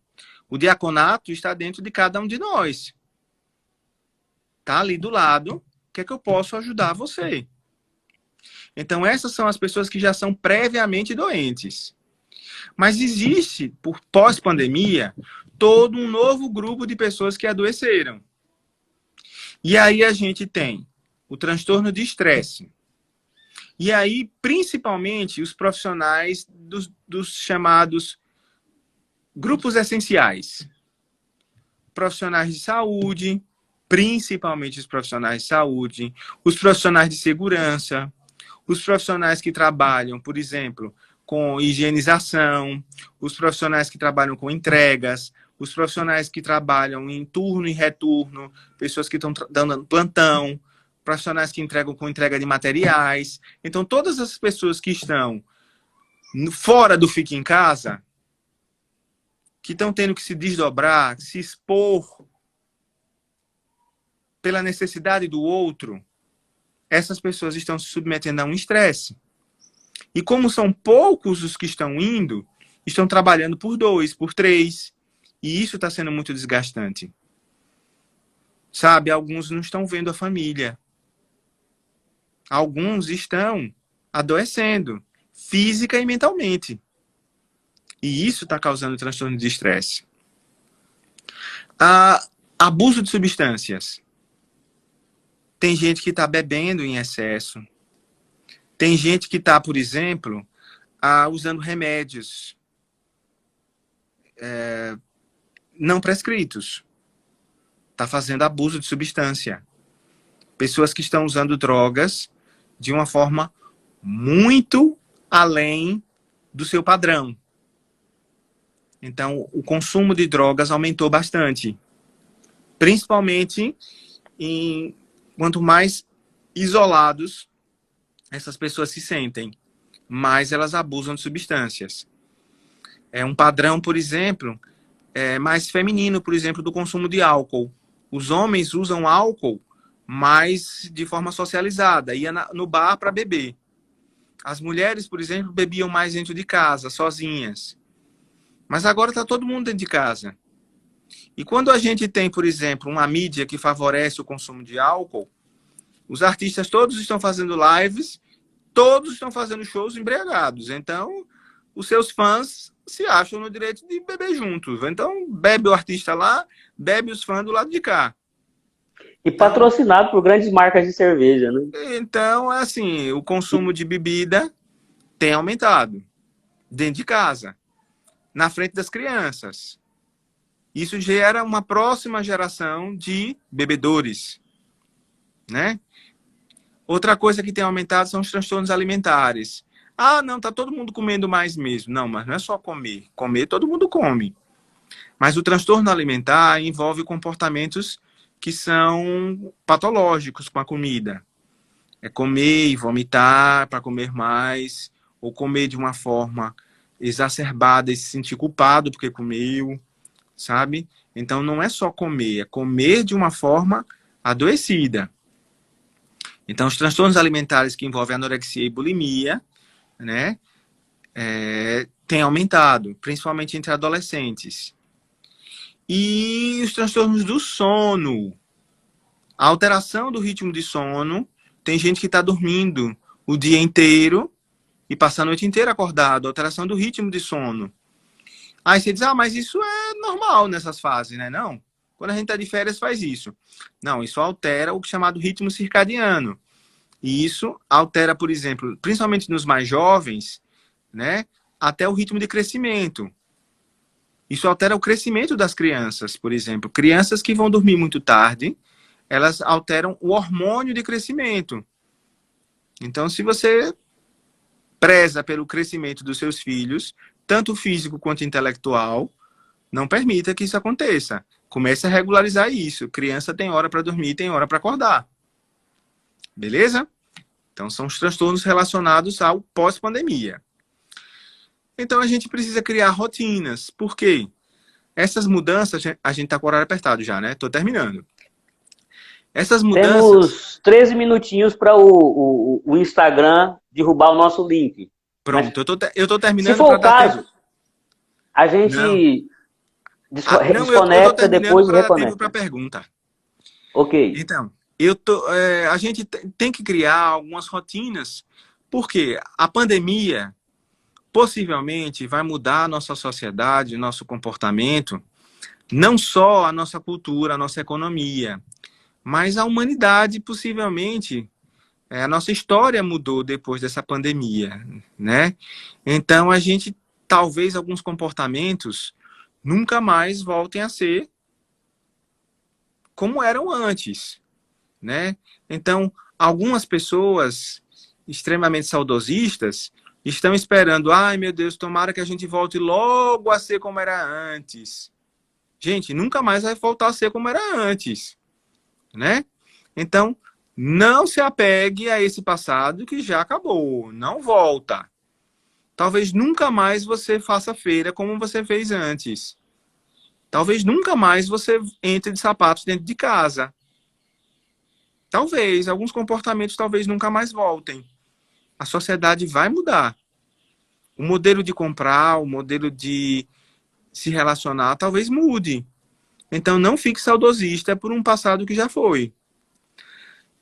Speaker 2: O diaconato está dentro de cada um de nós. Está ali do lado, o que eu posso ajudar você? Então, essas são as pessoas que já são previamente doentes. Mas existe, por pós-pandemia, todo um novo grupo de pessoas que adoeceram. E aí a gente tem o transtorno de estresse. E aí, principalmente, os profissionais dos chamados grupos essenciais. Profissionais de saúde, principalmente os profissionais de saúde, os profissionais de segurança, os profissionais que trabalham, por exemplo, com higienização, os profissionais que trabalham com entregas, os profissionais que trabalham em turno e retorno, pessoas que estão dando plantão, profissionais que entregam com entrega de materiais. Então, todas as pessoas que estão fora do Fique em Casa, que estão tendo que se desdobrar, se expor pela necessidade do outro, essas pessoas estão se submetendo a um estresse. E como são poucos os que estão indo, estão trabalhando por 2, por 3, e isso está sendo muito desgastante. Sabe, alguns não estão vendo a família. Alguns estão adoecendo, física e mentalmente. E isso está causando transtorno de estresse. Abuso de substâncias. Tem gente que está bebendo em excesso. Tem gente que está, por exemplo, usando remédios não prescritos. Está fazendo abuso de substância. Pessoas que estão usando drogas de uma forma muito além do seu padrão. Então, o consumo de drogas aumentou bastante. Principalmente quanto mais isolados essas pessoas se sentem, mais elas abusam de substâncias. É um padrão, por exemplo, mais feminino, por exemplo, do consumo de álcool. Os homens usam álcool mais de forma socializada, ia no bar para beber. As mulheres, por exemplo, bebiam mais dentro de casa, sozinhas. Mas agora está todo mundo dentro de casa. E quando a gente tem, por exemplo, uma mídia que favorece o consumo de álcool, os artistas todos estão fazendo lives, todos estão fazendo shows embriagados. Então, os seus fãs se acham no direito de beber juntos. Então, bebe o artista lá, bebe os fãs do lado de cá.
Speaker 1: E patrocinado por grandes marcas de cerveja, né?
Speaker 2: Então, assim, o consumo de bebida tem aumentado dentro de casa, na frente das crianças. Isso gera uma próxima geração de bebedores, né? Outra coisa que tem aumentado são os transtornos alimentares. Não, tá todo mundo comendo mais mesmo. Não, mas não é só comer. Comer, todo mundo come. Mas o transtorno alimentar envolve comportamentos que são patológicos com a comida. É comer e vomitar para comer mais, ou comer de uma forma exacerbada e se sentir culpado porque comeu, sabe? Então não é só comer, é comer de uma forma adoecida. Então os transtornos alimentares que envolvem anorexia e bulimia, né, têm aumentado, principalmente entre adolescentes. E os transtornos do sono, a alteração do ritmo de sono. Tem gente que está dormindo o dia inteiro e passa a noite inteira acordado, alteração do ritmo de sono. Aí você diz, mas isso é normal nessas fases, né? Não. Quando a gente está de férias, faz isso. Não, isso altera o chamado ritmo circadiano. E isso altera, por exemplo, principalmente nos mais jovens, né? Até o ritmo de crescimento. Isso altera o crescimento das crianças, por exemplo. Crianças que vão dormir muito tarde, elas alteram o hormônio de crescimento. Então, se você preza pelo crescimento dos seus filhos, tanto físico quanto intelectual, não permita que isso aconteça. Comece a regularizar isso. Criança tem hora para dormir, tem hora para acordar. Beleza? Então, são os transtornos relacionados ao pós-pandemia. Então, a gente precisa criar rotinas. Por quê? Essas mudanças, a gente está com o horário apertado já, né? Estou terminando. Essas mudanças...
Speaker 1: Temos 13 minutinhos para o Instagram derrubar o nosso link.
Speaker 2: Pronto, eu tô terminando.
Speaker 1: Se for o caso, a gente desconecta depois e reconecta.
Speaker 2: Para pergunta.
Speaker 1: Ok.
Speaker 2: Então, a gente tem que criar algumas rotinas, porque a pandemia possivelmente vai mudar a nossa sociedade, nosso comportamento, não só a nossa cultura, a nossa economia, mas a humanidade, possivelmente, a nossa história mudou depois dessa pandemia, né? Então, talvez alguns comportamentos nunca mais voltem a ser como eram antes, né? Então, algumas pessoas extremamente saudosistas estão esperando, ai meu Deus, tomara que a gente volte logo a ser como era antes. Gente, nunca mais vai voltar a ser como era antes, né? Então, não se apegue a esse passado que já acabou, não volta. Talvez nunca mais você faça feira como você fez antes. Talvez nunca mais você entre de sapatos dentro de casa. Talvez, alguns comportamentos talvez nunca mais voltem. A sociedade vai mudar. O modelo de comprar, o modelo de se relacionar, talvez mude. Então não fique saudosista por um passado que já foi.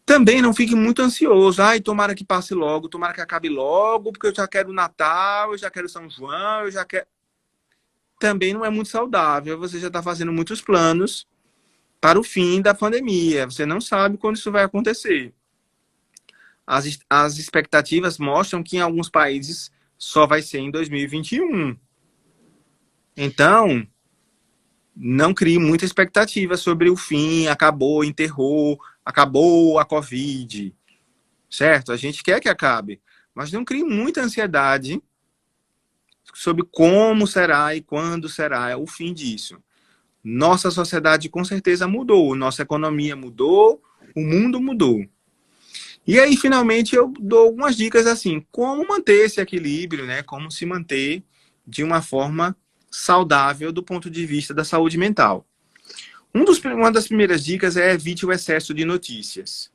Speaker 2: Também não fique muito ansioso. Ai, tomara que passe logo, tomara que acabe logo, porque eu já quero Natal, eu já quero São João, eu já quero... Também não é muito saudável. Você já está fazendo muitos planos para o fim da pandemia. Você não sabe quando isso vai acontecer. As expectativas mostram que em alguns países só vai ser em 2021. Então, não crie muita expectativa sobre o fim, acabou, enterrou, acabou a Covid, certo? A gente quer que acabe, mas não crie muita ansiedade sobre como será e quando será o fim disso. Nossa sociedade com certeza mudou, nossa economia mudou, o mundo mudou. E aí, finalmente, eu dou algumas dicas assim, como manter esse equilíbrio, né? Como se manter de uma forma saudável do ponto de vista da saúde mental. Uma das primeiras dicas é evite o excesso de notícias.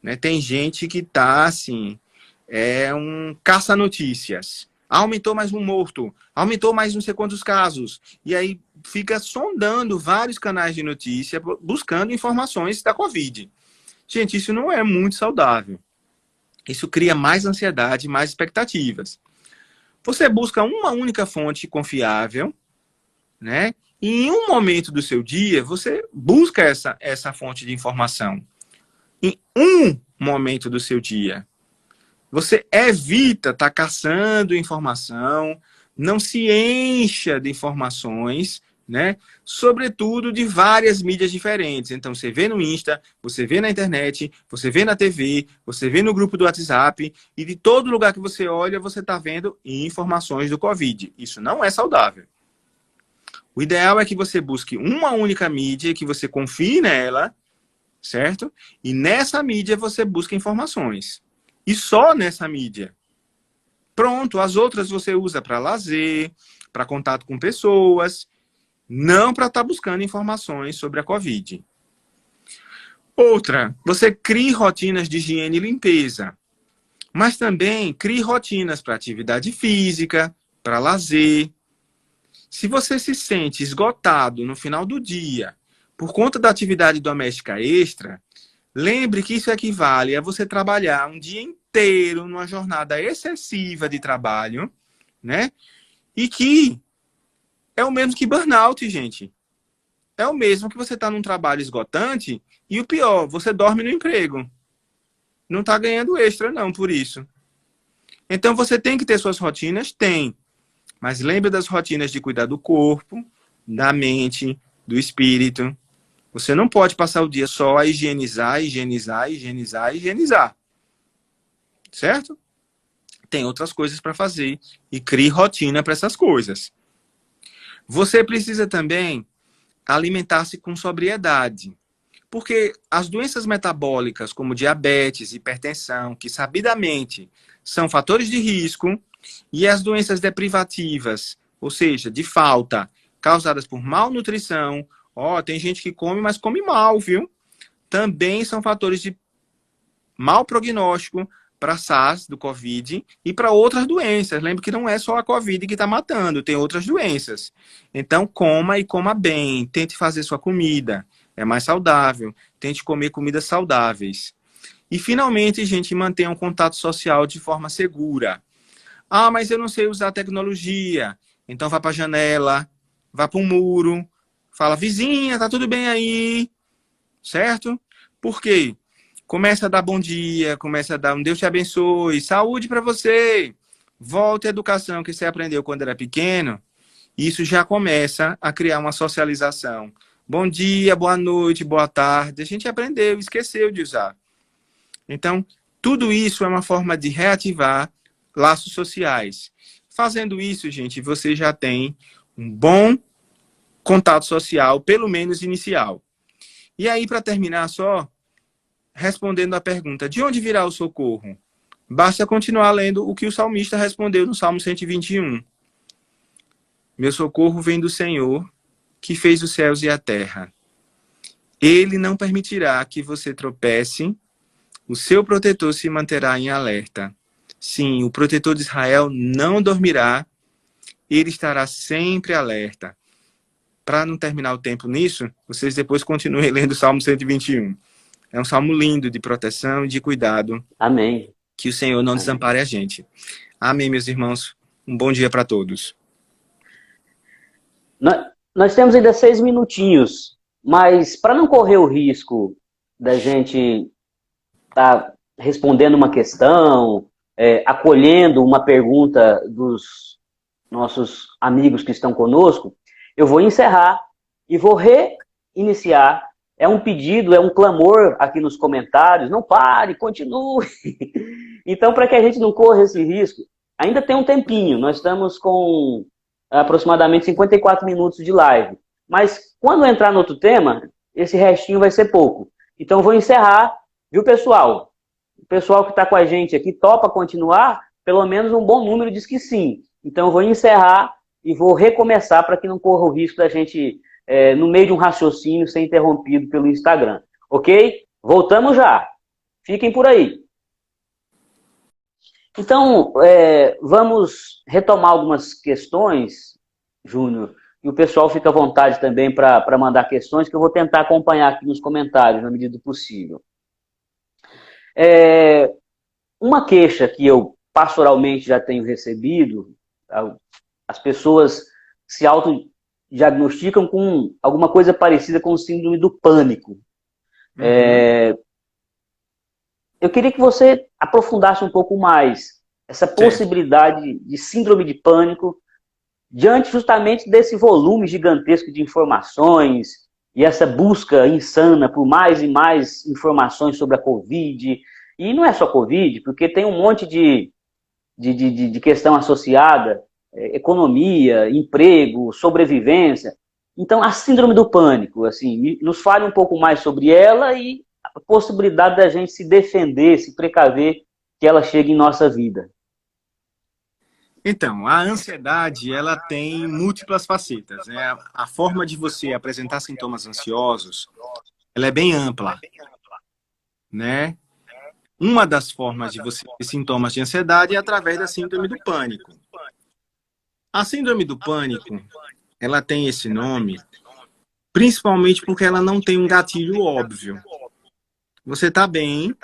Speaker 2: Né? Tem gente que tá assim, é um caça-notícias. Aumentou mais um morto, aumentou mais não sei quantos casos. E aí fica sondando vários canais de notícia, buscando informações da Covid. Gente, isso não é muito saudável. Isso cria mais ansiedade, mais expectativas. Você busca uma única fonte confiável, né? E em um momento do seu dia, você busca essa fonte de informação. Em um momento do seu dia. Você evita estar caçando informação, não se encha de informações, né? Sobretudo de várias mídias diferentes. Então, você vê no Insta, você vê na internet, você vê na TV, você vê no grupo do WhatsApp, e de todo lugar que você olha, você está vendo informações do Covid. Isso não é saudável. O ideal é que você busque uma única mídia, que você confie nela, certo? E nessa mídia você busca informações. E só nessa mídia. Pronto, as outras você usa para lazer, para contato com pessoas, não para estar buscando informações sobre a Covid. Outra, você crie rotinas de higiene e limpeza. Mas também crie rotinas para atividade física, para lazer. Se você se sente esgotado no final do dia por conta da atividade doméstica extra, lembre que isso equivale a você trabalhar um dia inteiro numa jornada excessiva de trabalho, né? E que é o mesmo que burnout, gente. É o mesmo que você está num trabalho esgotante e o pior, você dorme no emprego. Não está ganhando extra, não, por isso. Então, você tem que ter suas rotinas? Tem. Mas lembre das rotinas de cuidar do corpo, da mente, do espírito. Você não pode passar o dia só a higienizar, higienizar, higienizar, higienizar. Certo? Tem outras coisas para fazer e crie rotina para essas coisas. Você precisa também alimentar-se com sobriedade. Porque as doenças metabólicas, como diabetes, hipertensão, que sabidamente são fatores de risco, e as doenças deprivativas, ou seja, de falta, causadas por malnutrição, tem gente que come, mas come mal, viu? Também são fatores de mau prognóstico para SARS, do Covid, e para outras doenças. Lembre que não é só a Covid que está matando, tem outras doenças. Então, coma e coma bem. Tente fazer sua comida. É mais saudável. Tente comer comidas saudáveis. E, finalmente, gente, mantenha um contato social de forma segura. Ah, mas eu não sei usar tecnologia. Então, vá para a janela, vá para um muro, fala, vizinha, tá tudo bem aí? Certo? Por quê? Começa a dar bom dia, começa a dar um Deus te abençoe, saúde para você. Volte à educação que você aprendeu quando era pequeno. Isso já começa a criar uma socialização bom dia, boa noite, boa tarde. A gente aprendeu, esqueceu de usar. Então, tudo isso é uma forma de reativar laços sociais. Fazendo isso, gente, você já tem um bom contato social, pelo menos inicial. E aí, para terminar só, respondendo a pergunta, de onde virá o socorro? Basta continuar lendo o que o salmista respondeu no Salmo 121. Meu socorro vem do Senhor, que fez os céus e a terra. Ele não permitirá que você tropece, o seu protetor se manterá em alerta. Sim, o protetor de Israel não dormirá, ele estará sempre alerta. Para não terminar o tempo nisso, vocês depois continuem lendo o Salmo 121. É um salmo lindo de proteção e de cuidado.
Speaker 1: Amém.
Speaker 2: Que o Senhor não desampare a gente. Amém, meus irmãos. Um bom dia para todos.
Speaker 1: Nós temos ainda 6 minutinhos, mas para não correr o risco da gente estar respondendo uma questão, acolhendo uma pergunta dos nossos amigos que estão conosco, eu vou encerrar e vou reiniciar. É um pedido, é um clamor aqui nos comentários. Não pare, continue. Então, para que a gente não corra esse risco, ainda tem um tempinho. Nós estamos com aproximadamente 54 minutos de live. Mas quando entrar no outro tema, esse restinho vai ser pouco. Então, eu vou encerrar, viu, pessoal? O pessoal que está com a gente aqui topa continuar? Pelo menos um bom número diz que sim. Então, eu vou encerrar e vou recomeçar para que não corra o risco da gente, no meio de um raciocínio, ser interrompido pelo Instagram. Ok? Voltamos já. Fiquem por aí. Então, vamos retomar algumas questões, Júnior, e o pessoal fica à vontade também para mandar questões, que eu vou tentar acompanhar aqui nos comentários, na medida do possível. Uma queixa que eu pastoralmente já tenho recebido, as pessoas se autodiagnosticam com alguma coisa parecida com o síndrome do pânico. Eu queria que você aprofundasse um pouco mais essa possibilidade de síndrome de pânico diante justamente desse volume gigantesco de informações e essa busca insana por mais e mais informações sobre a Covid. E não é só Covid, porque tem um monte de questão associada, economia, emprego, sobrevivência. Então, a síndrome do pânico, assim, nos fale um pouco mais sobre ela e a possibilidade da gente se defender, se precaver que ela chegue em nossa vida.
Speaker 2: Então, a ansiedade, ela tem múltiplas facetas, né? A forma de você apresentar sintomas ansiosos, ela é bem ampla, né? Uma das formas de você ter sintomas de ansiedade é através da síndrome do pânico. A síndrome do pânico, ela tem esse nome principalmente porque ela não tem um gatilho óbvio. Você está bem,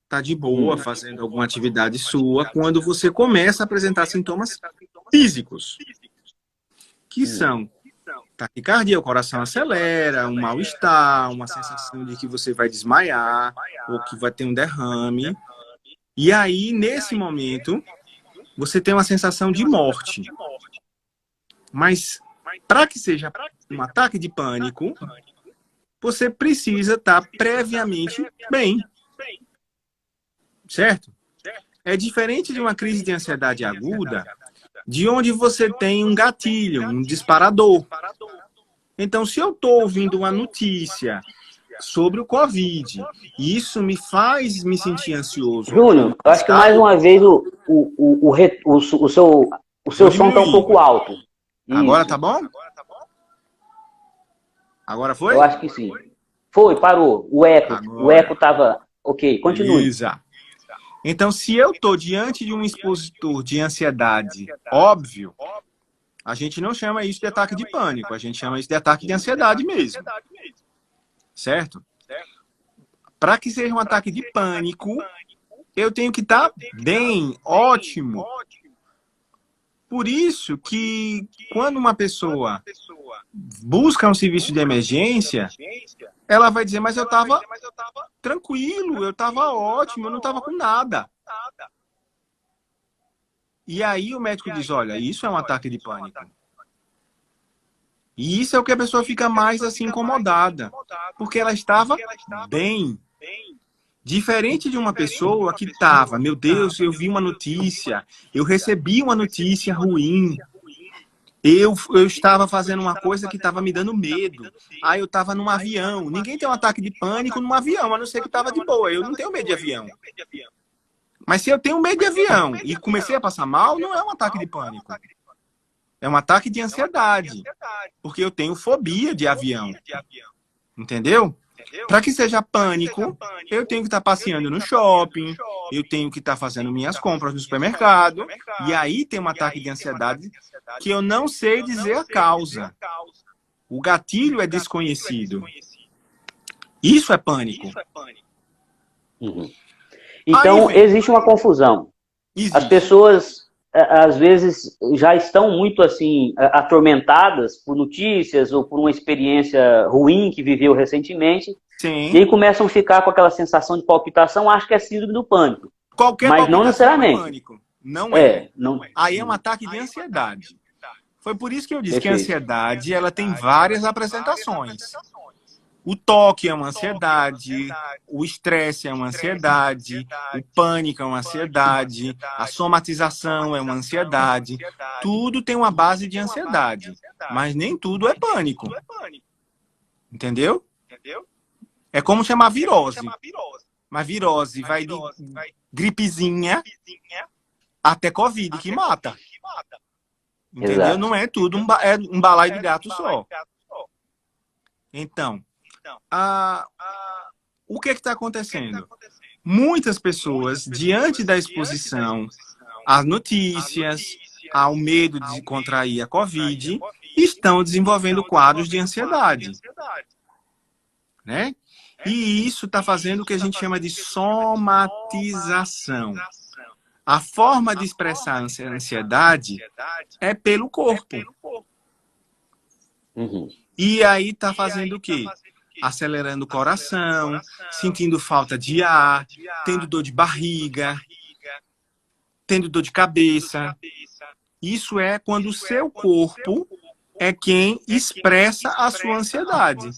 Speaker 2: está de boa, fazendo alguma atividade sua, quando você começa a apresentar sintomas físicos, que são taquicardia, o coração acelera, um mal-estar, uma sensação de que você vai desmaiar, ou que vai ter um derrame. E aí, nesse momento, você tem uma sensação de morte. Mas, para que seja um ataque de pânico, você precisa estar previamente bem. Certo? É diferente de uma crise de ansiedade aguda, de onde você tem um gatilho, um disparador. Então, se eu estou ouvindo uma notícia sobre o Covid, e isso me faz me sentir ansioso.
Speaker 1: Júnior, eu acho que mais uma vez o seu som está um pouco alto.
Speaker 2: Agora tá bom? Agora foi?
Speaker 1: Eu acho que sim. Foi, parou. O eco estava ok. Continue.
Speaker 2: Beleza. Então, se eu estou diante de um expositor de ansiedade óbvio, a gente não chama isso de ataque de pânico, a gente chama isso de ataque de ansiedade mesmo. Certo? Para que seja um ataque de pânico, eu tenho que estar bem, ótimo. Por isso que quando uma pessoa busca um serviço de emergência, ela vai dizer, mas eu estava tranquilo, eu estava ótimo, eu não estava com nada. E aí o médico diz, olha, isso é um ataque de pânico. E isso é o que a pessoa fica mais assim incomodada, porque ela estava bem. Diferente de uma pessoa que estava, meu Deus, eu vi uma notícia, eu recebi uma notícia ruim, eu estava fazendo uma coisa que estava me dando medo. Aí eu estava num avião. Ninguém tem um ataque de pânico num avião, a não ser que estava de boa. Eu não tenho medo de avião. Mas se eu tenho medo de avião e comecei a passar mal, não é um ataque de pânico. É um ataque de ansiedade. Porque eu tenho fobia de avião. Entendeu? Para que seja pânico, eu tenho que estar passeando no shopping, eu tenho que estar fazendo minhas compras no supermercado, e aí tem um ataque de ansiedade que eu não sei dizer a causa. O gatilho é desconhecido. Isso é pânico.
Speaker 1: Uhum. Então, existe uma confusão.
Speaker 2: Existe.
Speaker 1: As pessoas, às vezes, já estão muito assim atormentadas por notícias ou por uma experiência ruim que viveu recentemente.
Speaker 2: Sim.
Speaker 1: E aí começam a ficar com aquela sensação de palpitação, acho que é síndrome do pânico.
Speaker 2: Qualquer
Speaker 1: mas não necessariamente.
Speaker 2: É pânico. Não é.
Speaker 1: Não...
Speaker 2: Aí é um ataque de ansiedade. Foi por isso que eu disse
Speaker 1: Perfeito.
Speaker 2: que a ansiedade ela tem várias apresentações. O toque é uma ansiedade, o estresse é uma ansiedade, o pânico é uma ansiedade, a somatização é uma ansiedade. Tudo tem uma base de ansiedade, mas nem tudo é pânico. Entendeu? É como chamar virose. Mas virose vai de gripezinha até Covid, que mata. Entendeu?
Speaker 1: Exato.
Speaker 2: Não é tudo um balaio de gato só. Então, o que está acontecendo? Muitas pessoas, diante da exposição às notícias, ao medo de contrair a Covid, estão desenvolvendo quadros de ansiedade. Né? E isso está fazendo o que a gente chama de somatização. A forma de expressar a ansiedade é pelo corpo.
Speaker 1: Uhum.
Speaker 2: E aí está fazendo o quê? Acelerando o coração, sentindo falta de ar, tendo dor de barriga, tendo dor de cabeça. Isso é quando o seu corpo é quem expressa a sua ansiedade.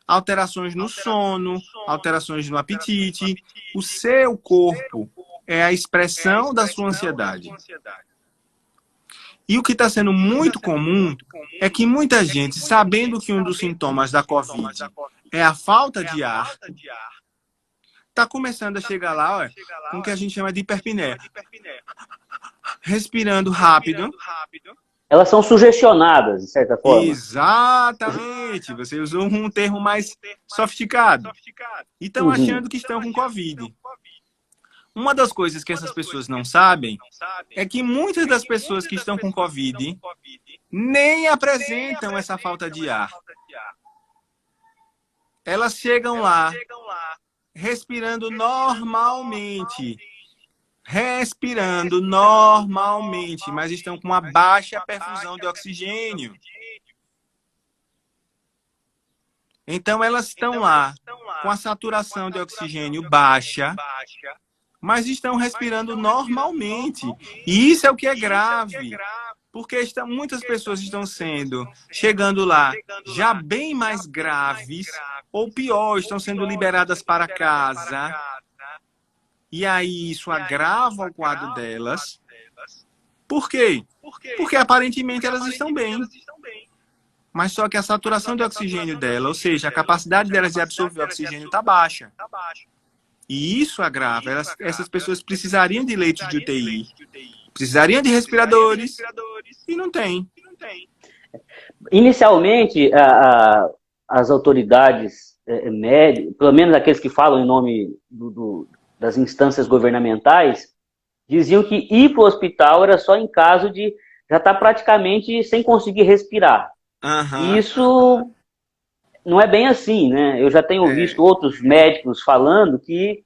Speaker 2: Alterações no sono, alterações no apetite. O seu corpo é a expressão da sua ansiedade. E o que está sendo muito comum é que muita gente, sabendo que um dos sintomas da Covid é a falta de ar, está começando a chegar lá, ó, com o que a gente chama de hiperpneia. Respirando rápido.
Speaker 1: Elas são sugestionadas, de certa forma.
Speaker 2: Exatamente. Você usou um termo mais sofisticado. E estão achando que estão com Covid. Uma das coisas que essas pessoas não sabem é que muitas das pessoas que estão com Covid nem apresentam essa falta de ar. Elas chegam lá respirando normalmente. Mas estão com uma baixa perfusão de oxigênio. Então elas estão lá com a saturação de oxigênio baixa, mas estão respirando normalmente. E isso é o que é grave, porque muitas pessoas estão chegando lá já bem mais graves, ou pior, estão sendo liberadas para casa. E aí isso agrava o quadro delas. Por quê? Porque aparentemente elas estão bem. Mas só que a saturação de oxigênio dela, ou seja, a capacidade delas de absorver oxigênio está baixa. E isso agrava. Essas pessoas precisariam de leitos de UTI, precisariam de respiradores, e não tem.
Speaker 1: Inicialmente, as autoridades médicas, pelo menos aqueles que falam em nome das instâncias governamentais, diziam que ir para o hospital era só em caso de já estar praticamente sem conseguir respirar. E isso não é bem assim, né? Eu já tenho visto outros médicos falando que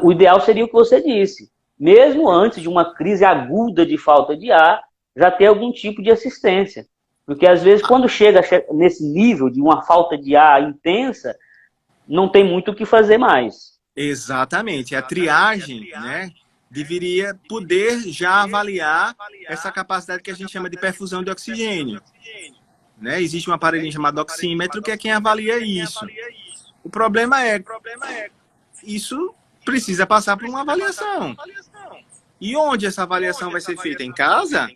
Speaker 1: o ideal seria o que você disse. Mesmo antes de uma crise aguda de falta de ar, já ter algum tipo de assistência. Porque às vezes quando chega nesse nível de uma falta de ar intensa, não tem muito o que fazer mais.
Speaker 2: Exatamente. A triagem, né, deveria poder já avaliar essa capacidade que a gente chama de perfusão de oxigênio. Né? Existe um aparelhinho chamado oxímetro, que é quem avalia isso. O problema é, isso precisa passar por uma avaliação. E onde essa avaliação vai ser feita? Em casa?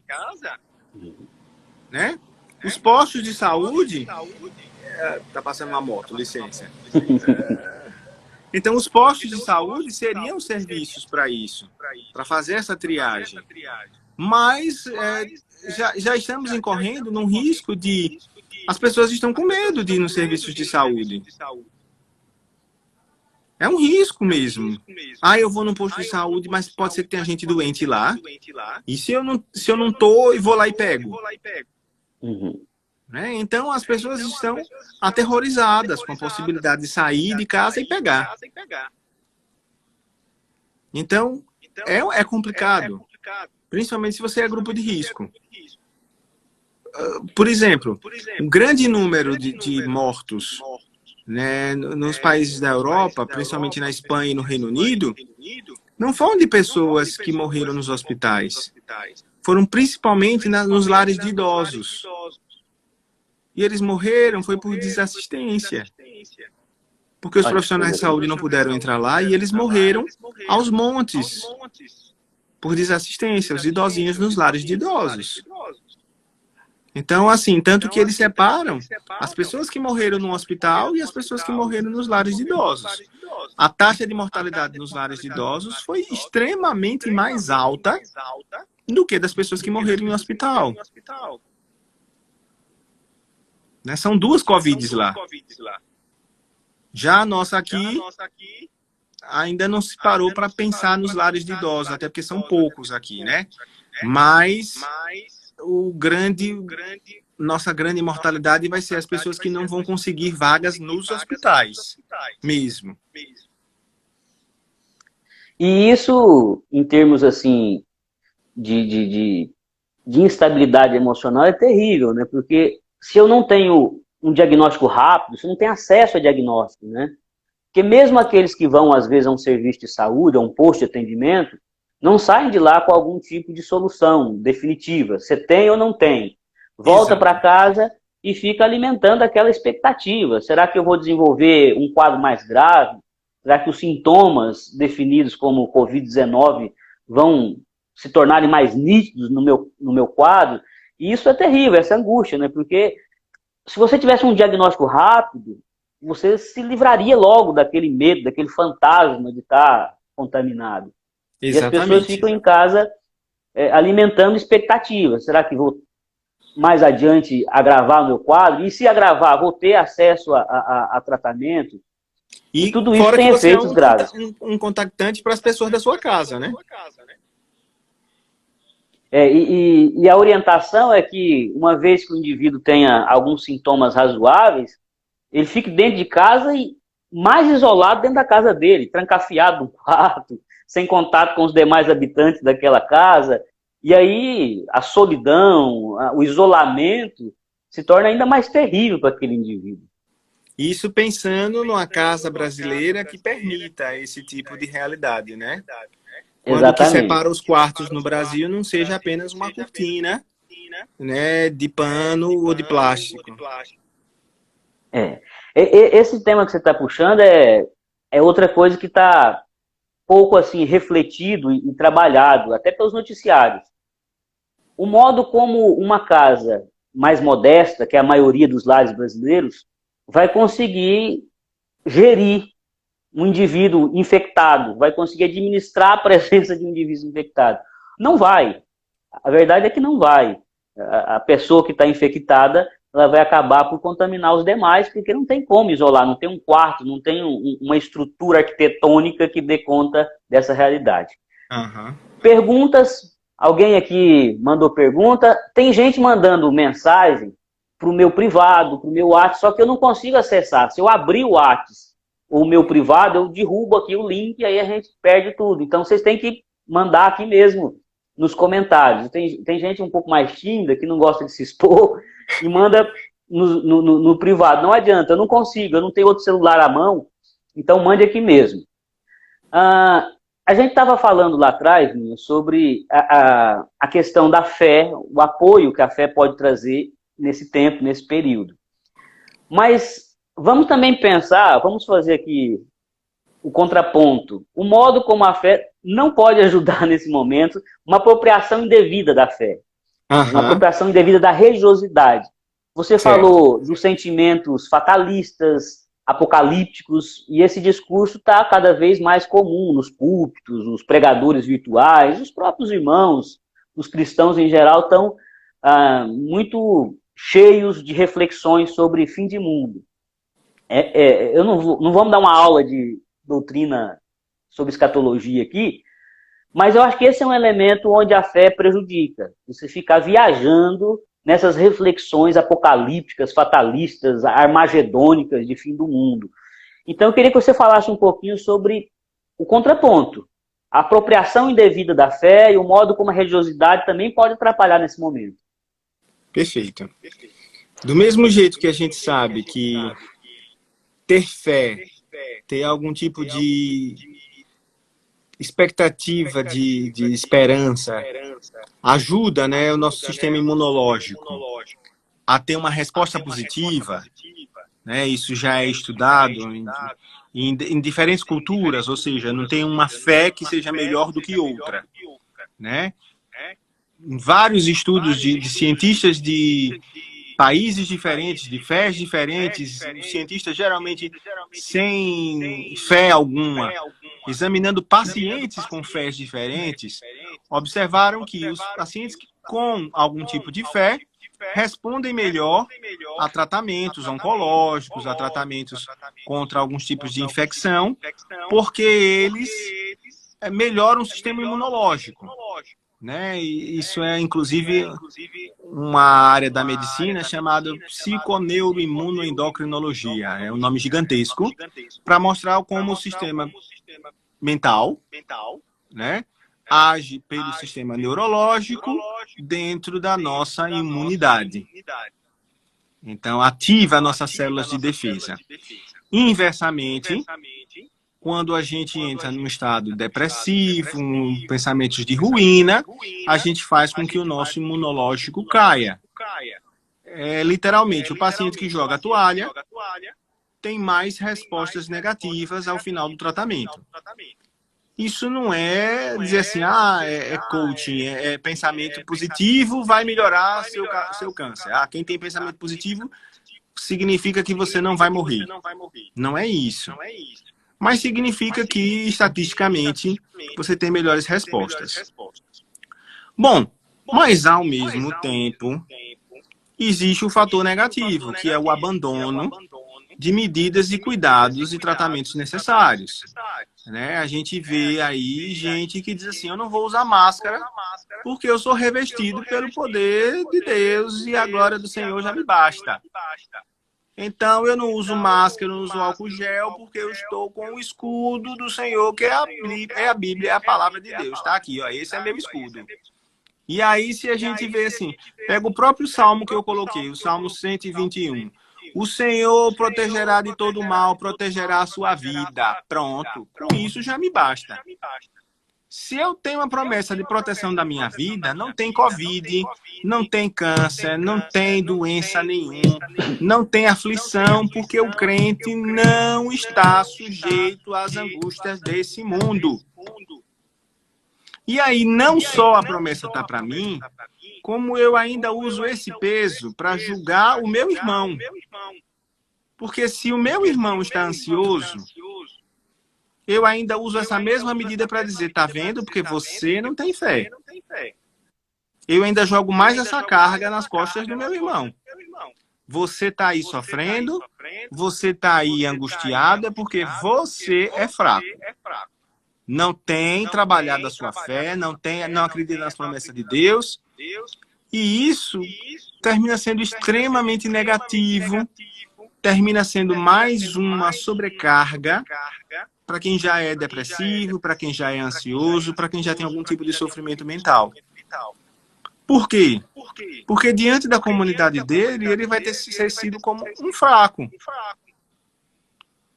Speaker 2: Né? Os postos de saúde... Tá passando uma moto, licença. Então, os postos de saúde seriam serviços para isso, para fazer essa triagem. Mas já estamos incorrendo num risco de... As pessoas estão com medo de ir nos serviços de saúde. É um risco mesmo. Eu vou num posto de saúde, mas pode ser que tenha gente doente lá. E se eu não tô, eu vou lá e pego.
Speaker 1: Uhum.
Speaker 2: Né? Então, as pessoas estão aterrorizadas com a possibilidade de sair de casa e pegar. Então, é complicado. Principalmente se você é grupo de risco. Por exemplo, um grande número de mortos, né, nos países da Europa, principalmente na Espanha e no Reino Unido, não foram de pessoas que morreram nos hospitais. Foram principalmente nos lares de idosos. E eles morreram foi por desassistência. Porque os profissionais de saúde não puderam entrar lá e eles morreram aos montes por desassistência, os idosinhos nos lares de idosos. Então, assim, tanto que eles separam as pessoas que morreram no hospital e as pessoas que morreram nos lares de idosos. A taxa de mortalidade nos lares de idosos foi extremamente mais alta do que das pessoas que morreram no hospital. Né? São duas Covids lá. Já a nossa aqui ainda não se parou para pensar nos lares de idosos, até porque são poucos aqui, né? Mas nossa grande mortalidade vai ser as pessoas que não vão conseguir vagas nos hospitais mesmo.
Speaker 1: E isso, em termos assim de instabilidade emocional, é terrível, né? Porque se eu não tenho um diagnóstico rápido, se eu não tenho acesso a diagnóstico, né? Porque mesmo aqueles que vão, às vezes, a um serviço de saúde, a um posto de atendimento, não saem de lá com algum tipo de solução definitiva. Você tem ou não tem. Volta para casa e fica alimentando aquela expectativa. Será que eu vou desenvolver um quadro mais grave? Será que os sintomas definidos como Covid-19 vão se tornarem mais nítidos no meu quadro? E isso é terrível, essa angústia, né? Porque se você tivesse um diagnóstico rápido, você se livraria logo daquele medo, daquele fantasma de estar contaminado.
Speaker 2: Exatamente.
Speaker 1: E as pessoas ficam em casa alimentando expectativas. Será que vou mais adiante agravar o meu quadro? E se agravar, vou ter acesso a tratamento? E tudo isso tem efeitos graves.
Speaker 2: Um contactante para as pessoas da sua casa, né?
Speaker 1: E a orientação é que, uma vez que o indivíduo tenha alguns sintomas razoáveis, ele fique dentro de casa e mais isolado dentro da casa dele, trancafiado no quarto, sem contato com os demais habitantes daquela casa. E aí a solidão, o isolamento se torna ainda mais terrível para aquele indivíduo.
Speaker 2: Isso pensando numa casa brasileira que permita esse tipo de realidade, né? Quando o que separa os quartos no Brasil não seja apenas uma cortina, né, de pano ou de plástico.
Speaker 1: Esse tema que você está puxando é outra coisa que está pouco assim refletido e trabalhado, até pelos noticiários. O modo como uma casa mais modesta, que é a maioria dos lares brasileiros, vai conseguir gerir um indivíduo infectado, vai conseguir administrar a presença de um indivíduo infectado. Não vai. A verdade é que não vai. A pessoa que está infectada, ela vai acabar por contaminar os demais, porque não tem como isolar, não tem um quarto, não tem uma estrutura arquitetônica que dê conta dessa realidade.
Speaker 2: Uhum.
Speaker 1: Perguntas, alguém aqui mandou pergunta, tem gente mandando mensagem para o meu privado, para o meu WhatsApp, só que eu não consigo acessar. Se eu abrir o WhatsApp, o meu privado, eu derrubo aqui o link e aí a gente perde tudo. Então vocês têm que mandar aqui mesmo, nos comentários. Tem gente um pouco mais tímida, que não gosta de se expor, e manda no privado. Não adianta, eu não consigo, eu não tenho outro celular à mão, então mande aqui mesmo. A A gente estava falando lá atrás, Ninho, sobre a questão da fé, o apoio que a fé pode trazer nesse tempo, nesse período. Mas vamos também pensar, vamos fazer aqui o contraponto, o modo como a fé não pode ajudar nesse momento, uma apropriação indevida da fé, uma apropriação indevida da religiosidade. Você falou dos sentimentos fatalistas, apocalípticos, e esse discurso está cada vez mais comum nos púlpitos, os pregadores virtuais, os próprios irmãos, os cristãos em geral estão muito cheios de reflexões sobre fim de mundo. Eu não vamos dar uma aula de doutrina sobre escatologia aqui, mas eu acho que esse é um elemento onde a fé prejudica. Você ficar viajando nessas reflexões apocalípticas, fatalistas, armagedônicas de fim do mundo. Então eu queria que você falasse um pouquinho sobre o contraponto, a apropriação indevida da fé e o modo como a religiosidade também pode atrapalhar nesse momento.
Speaker 2: Perfeito. Do mesmo jeito que a gente sabe que ter fé, ter algum tipo de expectativa, de esperança, ajuda, né, o nosso sistema imunológico a ter uma resposta positiva, né, isso já é estudado em diferentes culturas, ou seja, não tem uma fé que seja melhor do que outra, né? Em vários estudos de cientistas de países diferentes, de fés diferentes, cientistas geralmente sem fé alguma, examinando pacientes com fés diferentes, observaram que os pacientes com algum tipo de fé respondem melhor a tratamentos oncológicos, a tratamentos contra alguns tipos de infecção, porque eles melhoram o sistema imunológico. Né? E isso é, inclusive, uma área da medicina chamada psiconeuroimunoendocrinologia. É um nome gigantesco para mostrar como o sistema mental, né, age pelo sistema neurológico dentro da nossa imunidade. Então, ativa nossas células de defesa. Inversamente, quando a gente entra num estado depressivo, pensamentos de ruína, a gente faz com que o nosso imunológico caia. Literalmente, o paciente que joga a toalha tem mais respostas negativas ao final do tratamento. Isso não é dizer assim, é coaching, é pensamento positivo, vai melhorar seu câncer. Quem tem pensamento positivo significa que você não vai morrer. Não é isso. Mas significa que, estatisticamente, você tem melhores respostas. Bom, mas ao mesmo tempo, existe o fator negativo, que é o abandono de medidas e cuidados e tratamentos necessários. Né? A gente vê aí gente que diz assim, eu não vou usar máscara porque eu sou revestido pelo poder de Deus e a glória do Senhor já me basta. Então, eu não uso máscara, eu não uso álcool gel, porque eu estou com o escudo do Senhor, que é a Bíblia, é a palavra de Deus. Está aqui, ó, esse é meu escudo. E aí, se a gente vê assim, pega o próprio Salmo que eu coloquei, o Salmo 121. O Senhor protegerá de todo mal, protegerá a sua vida. Pronto, com isso já me basta. Se eu tenho uma promessa de proteção da minha vida, não tem Covid, não tem câncer, não tem doença nenhuma, não tem aflição, porque o crente não está sujeito às angústias desse mundo. E aí, não só a promessa está para mim, como eu ainda uso esse peso para julgar o meu irmão. Porque se o meu irmão está ansioso, eu ainda uso essa mesma medida para dizer, tá vendo? Porque você não tem fé. Eu ainda jogo mais essa carga nas costas do meu irmão. Você está aí sofrendo, você está aí angustiado, é porque você é fraco. Não tem trabalhado a sua fé, não acredita nas promessas de Deus. E isso termina sendo extremamente negativo, termina sendo mais uma sobrecarga para quem já é depressivo, para quem já é ansioso, para quem já tem algum tipo de sofrimento mental. Por quê? Porque diante da comunidade dele, ele vai ter sido como um fraco.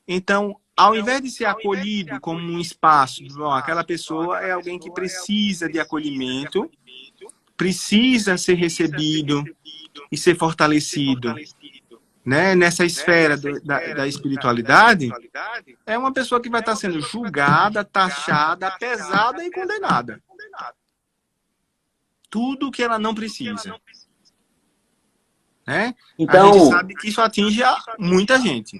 Speaker 2: Então, ao invés de ser acolhido como um espaço, ó, aquela pessoa é alguém que precisa de acolhimento, precisa ser recebido e ser fortalecido, né? Nessa esfera da espiritualidade, é uma pessoa que vai estar sendo julgada, taxada, pesada e condenada. Tudo que ela não precisa. Né?
Speaker 1: Então,
Speaker 2: a gente sabe que isso atinge muita gente.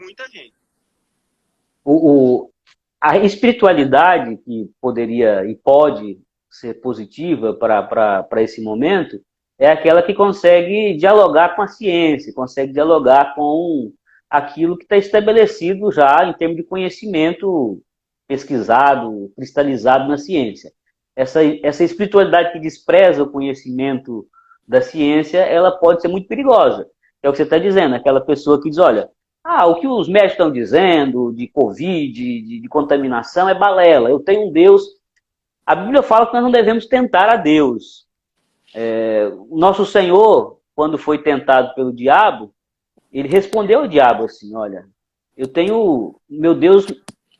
Speaker 1: A espiritualidade que poderia e pode ser positiva para esse momento é aquela que consegue dialogar com a ciência, consegue dialogar com aquilo que está estabelecido já em termos de conhecimento pesquisado, cristalizado na ciência. Essa espiritualidade que despreza o conhecimento da ciência, ela pode ser muito perigosa. É o que você está dizendo, aquela pessoa que diz, olha, o que os médicos estão dizendo de Covid, de contaminação, é balela. Eu tenho um Deus. A Bíblia fala que nós não devemos tentar a Deus. O nosso Senhor, quando foi tentado pelo diabo, ele respondeu ao diabo assim, olha, meu Deus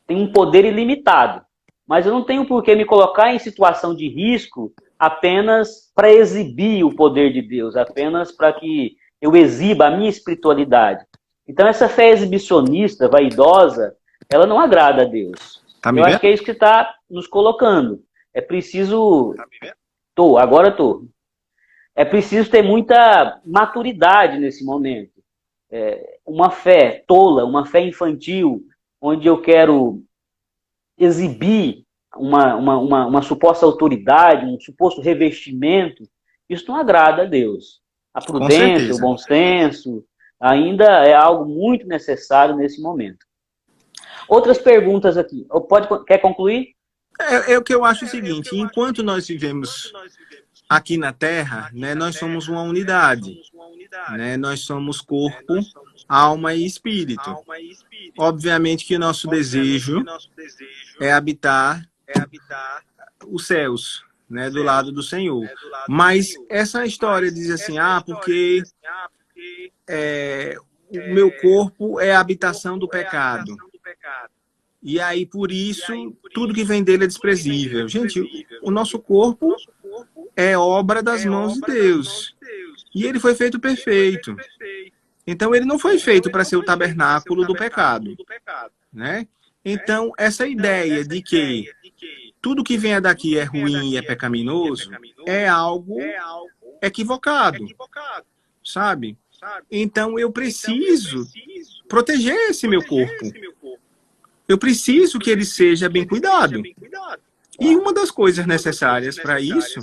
Speaker 1: tem um poder ilimitado, mas eu não tenho por que me colocar em situação de risco apenas para exibir o poder de Deus, apenas para que eu exiba a minha espiritualidade. Então essa fé exibicionista, vaidosa, ela não agrada a Deus. Eu acho que é isso que está nos colocando. É preciso... Agora estou. É preciso ter muita maturidade nesse momento. Uma fé tola, uma fé infantil, onde eu quero exibir uma suposta autoridade, um suposto revestimento, isso não agrada a Deus. A prudência, o bom senso, ainda é algo muito necessário nesse momento. Outras perguntas aqui. Quer concluir?
Speaker 2: O que eu acho o seguinte, enquanto nós vivemos aqui na Terra, né, nós somos uma unidade. Né? Nós somos corpo, alma e espírito. Obviamente que o nosso desejo é habitar os céus, né, do lado do Senhor. Mas essa história diz assim, porque o meu corpo é a habitação do pecado. E aí, por isso, tudo que vem dele é desprezível. Gente, o nosso corpo é obra das mãos de Deus. E ele foi feito perfeito. Então, ele não foi feito para ser o tabernáculo do pecado. Né? Então, essa ideia de que tudo que venha daqui é ruim e é pecaminoso é algo equivocado. Sabe? Então, eu preciso proteger esse meu corpo. Eu preciso que ele seja bem cuidado. E uma das coisas necessárias para isso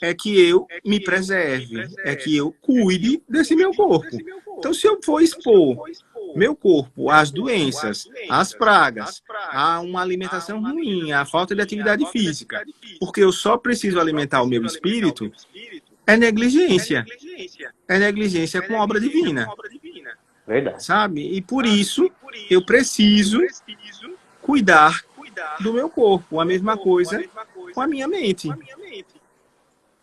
Speaker 2: é que eu me preserve, é que eu cuide desse meu corpo. Então, se eu for expor meu corpo às doenças, às pragas, a uma alimentação ruim, à falta de atividade física, porque eu só preciso alimentar o meu espírito, é negligência. É negligência com obra divina.
Speaker 1: Verdade.
Speaker 2: Sabe? E por isso, eu preciso cuidar do meu corpo. A mesma coisa com a minha mente.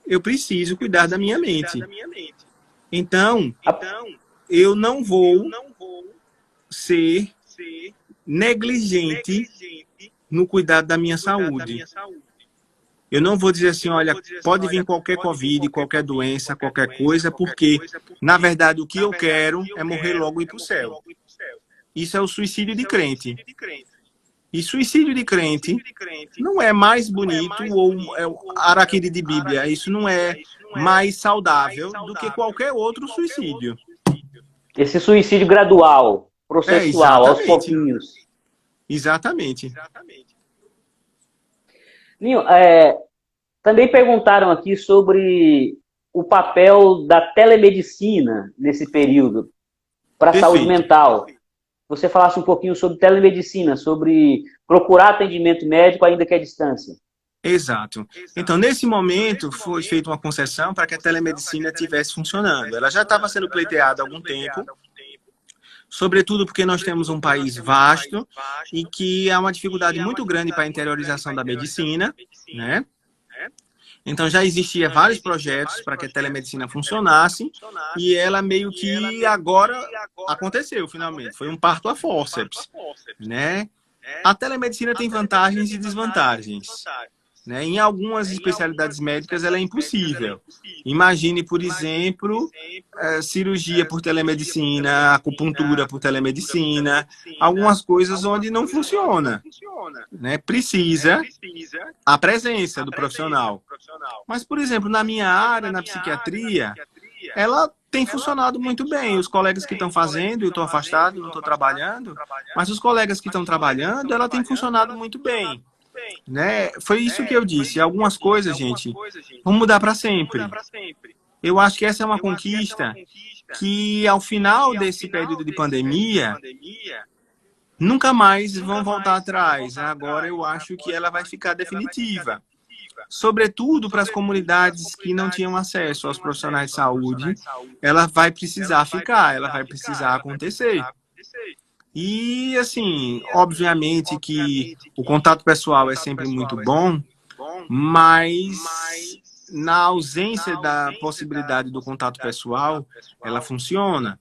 Speaker 2: Eu preciso cuidar da minha mente. Então, eu não vou ser negligente no cuidado da minha saúde. Eu não vou dizer assim, olha, pode vir qualquer Covid, qualquer doença, qualquer coisa, porque, na verdade, o que eu quero é morrer logo e ir para o céu. Isso é o suicídio de crente. E suicídio de crente não é mais bonito ou é araquiri de Bíblia. Isso não é mais saudável do que qualquer outro suicídio.
Speaker 1: Esse suicídio gradual, processual, aos pouquinhos.
Speaker 2: Exatamente.
Speaker 1: Ninho, também perguntaram aqui sobre o papel da telemedicina nesse período para a saúde mental. Você falasse um pouquinho sobre telemedicina, sobre procurar atendimento médico ainda que à distância.
Speaker 2: Exato. Então, nesse momento, foi feita uma concessão para que a telemedicina estivesse funcionando. Ela já estava sendo pleiteada há algum tempo, sobretudo porque nós temos um país vasto e que há uma dificuldade muito grande para a interiorização da medicina, né? Então, já existia vários projetos para que a telemedicina funcionasse e ela meio que agora aconteceu, finalmente. Foi um parto a fórceps, né? A telemedicina tem vantagens e desvantagens. Né? Em algumas especialidades médicas ela é impossível. Imagine, por exemplo, cirurgia por telemedicina, acupuntura por telemedicina, algumas coisas onde não funciona. Né? Precisa a presença do profissional. Mas, por exemplo, na minha área, na psiquiatria, ela tem funcionado muito bem. Os colegas que estão fazendo, eu estou afastado, não estou trabalhando, mas os colegas que estão trabalhando, ela tem funcionado muito bem. Né? Foi isso que eu disse. Algumas coisas, gente, vão mudar para sempre. Eu acho que essa é uma conquista que, ao final desse período de pandemia, nunca mais vão voltar atrás. Agora eu acho que ela vai ficar definitiva. Sobretudo para as comunidades que não tinham acesso aos profissionais de saúde, ela vai precisar ficar, ela vai precisar acontecer. E, assim, obviamente que o contato pessoal é sempre muito bom, mas na ausência da possibilidade do contato pessoal, ela funciona.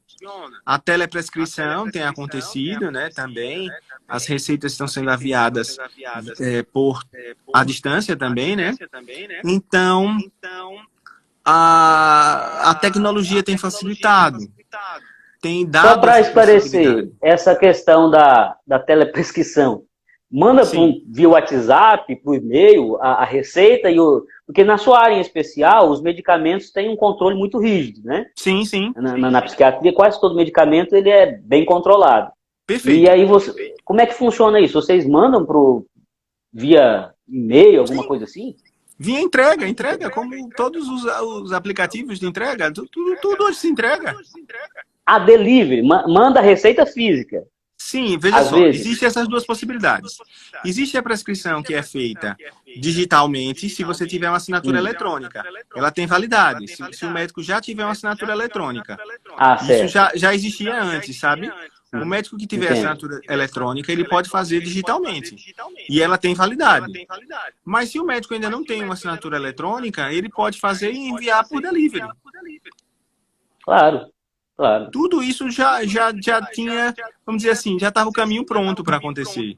Speaker 2: A teleprescrição tem acontecido, né, também. As receitas estão sendo enviadas por à distância também, né? Então, a tecnologia tem facilitado. Tem dado
Speaker 1: só para esclarecer essa questão da teleprescrição, manda via WhatsApp, por e-mail, a receita, porque na sua área em especial, os medicamentos têm um controle muito rígido, né?
Speaker 2: Sim, sim.
Speaker 1: Na psiquiatria, quase todo medicamento ele é bem controlado.
Speaker 2: Perfeito.
Speaker 1: E aí, como é que funciona isso? Vocês mandam via e-mail, alguma coisa assim?
Speaker 2: Via entrega, como todos os aplicativos de entrega, tudo hoje se entrega.
Speaker 1: A delivery, manda a receita física.
Speaker 2: Sim, veja só, existem essas duas possibilidades. Existe a prescrição que é feita digitalmente, se você tiver uma assinatura eletrônica. Ela tem validade, se o médico já tiver uma assinatura eletrônica. Isso já existia antes, sabe? O médico que tiver assinatura eletrônica, ele pode fazer digitalmente. E ela tem validade. Mas se o médico ainda não tem uma assinatura eletrônica, ele pode fazer e enviar por delivery.
Speaker 1: Claro. Claro.
Speaker 2: Tudo isso já tinha, vamos dizer assim, já estava o caminho pronto para acontecer.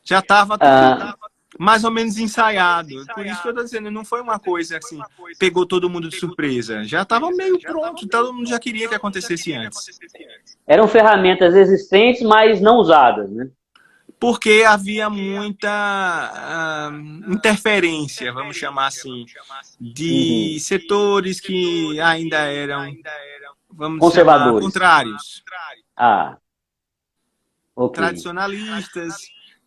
Speaker 2: Já estava mais ou menos ensaiado. Por isso que eu estou dizendo, não foi uma coisa assim, pegou todo mundo de surpresa. Já estava meio pronto, todo mundo já queria que acontecesse antes.
Speaker 1: Eram ferramentas existentes, mas não usadas, né?
Speaker 2: Porque havia muita interferência, vamos chamar assim, de setores que ainda eram, vamos
Speaker 1: conservadores,
Speaker 2: chamar, contrários. Tradicionalistas,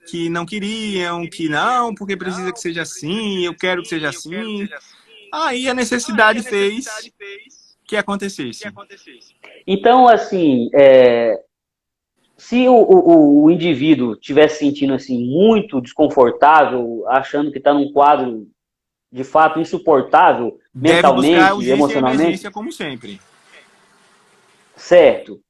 Speaker 2: que não queriam, que não, porque precisa que seja assim, eu quero que seja assim. Aí a necessidade fez que acontecesse.
Speaker 1: Então, assim, se o indivíduo estiver se sentindo assim, muito desconfortável, achando que está num quadro de fato insuportável, mentalmente, emocionalmente,
Speaker 2: emergência, como sempre.
Speaker 1: Certo.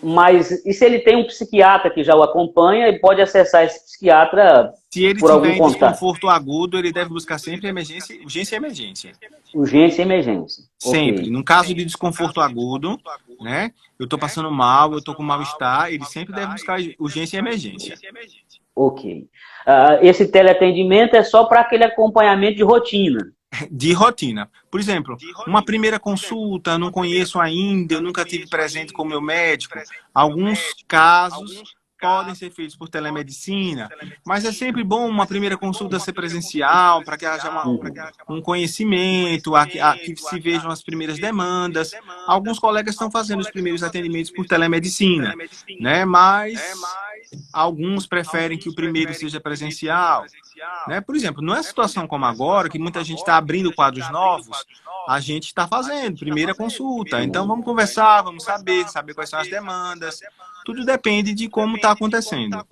Speaker 1: Mas e se ele tem um psiquiatra que já o acompanha, ele pode acessar esse psiquiatra por algum contato? Se ele tiver
Speaker 2: desconforto agudo, ele deve buscar sempre urgência e emergência.
Speaker 1: Urgência e emergência.
Speaker 2: Sempre. No caso de desconforto agudo, né? Eu estou passando mal, eu estou com mal-estar, ele sempre deve buscar urgência e emergência.
Speaker 1: Ok. Esse teleatendimento é só para aquele acompanhamento de rotina.
Speaker 2: De rotina. Por exemplo, uma primeira consulta, não conheço ainda, eu nunca tive presente com o meu médico. Alguns casos podem ser feitos por telemedicina, mas é sempre bom uma primeira consulta ser presencial, para que haja um conhecimento, que se vejam as primeiras demandas. Alguns colegas estão fazendo os primeiros atendimentos por telemedicina, né? Mas alguns preferem que o primeiro seja presencial. Né? Por exemplo, não é situação como agora, que muita gente está abrindo quadros novos, a gente está fazendo primeira consulta. Então vamos conversar, vamos saber quais são as demandas. Tudo depende de como está acontecendo.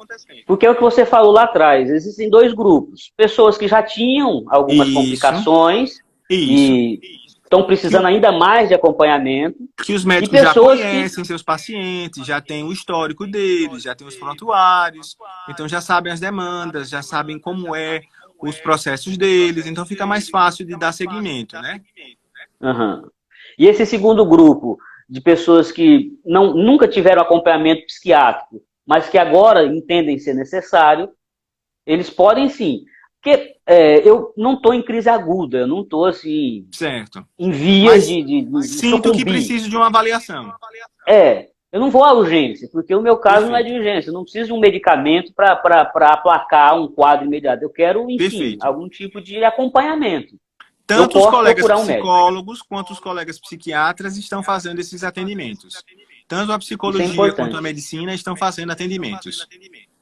Speaker 1: Porque é o que você falou lá atrás, existem dois grupos. Pessoas que já tinham algumas complicações e estão precisando ainda mais de acompanhamento.
Speaker 2: Que os médicos já conhecem seus pacientes, já têm o histórico deles, já têm os prontuários, então já sabem as demandas, já sabem como os processos deles, então fica mais fácil de dar seguimento, né?
Speaker 1: Uhum. E esse segundo grupo de pessoas que nunca tiveram acompanhamento psiquiátrico, mas que agora entendem ser necessário, eles podem sim. Porque eu não estou em crise aguda, eu não estou assim,
Speaker 2: certo.
Speaker 1: em vias de
Speaker 2: sinto que
Speaker 1: sucumbir.
Speaker 2: preciso de uma avaliação.
Speaker 1: Eu não vou à urgência, porque o meu caso não é de
Speaker 2: Perfeito.
Speaker 1: urgência. Eu não preciso de um medicamento para aplacar um quadro imediato. Eu quero, enfim,
Speaker 2: Perfeito.
Speaker 1: algum tipo de acompanhamento.
Speaker 2: Tanto os colegas
Speaker 1: procurar um médico.
Speaker 2: psicólogos quanto os colegas psiquiatras estão fazendo esses atendimentos. Tanto a psicologia quanto a medicina estão fazendo atendimentos.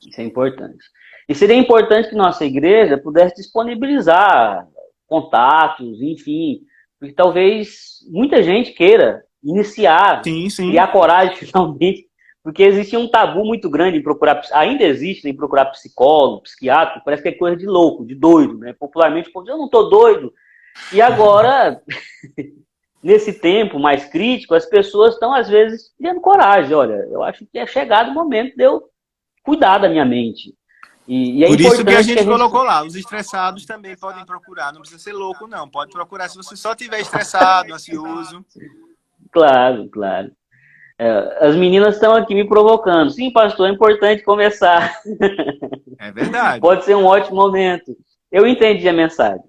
Speaker 1: Isso é importante. E seria importante que nossa igreja pudesse disponibilizar contatos, enfim, porque talvez muita gente queira iniciar, criar coragem finalmente, porque existia um tabu muito grande em procurar, ainda existe em procurar psicólogo, psiquiatra, parece que é coisa de louco, de doido, né? Popularmente, o povo diz, eu não estou doido. E agora, nesse tempo mais crítico, as pessoas estão, às vezes, tendo coragem. Olha, eu acho que é chegado o momento de eu cuidar da minha mente. E é
Speaker 2: por isso que a gente
Speaker 1: colocou
Speaker 2: lá, os estressados também podem procurar, não precisa ser louco não, pode procurar se você só estiver estressado, ansioso.
Speaker 1: Claro, claro. As meninas estão aqui me provocando. Sim, pastor, é importante começar.
Speaker 2: É verdade.
Speaker 1: Pode ser um ótimo momento. Eu entendi a mensagem.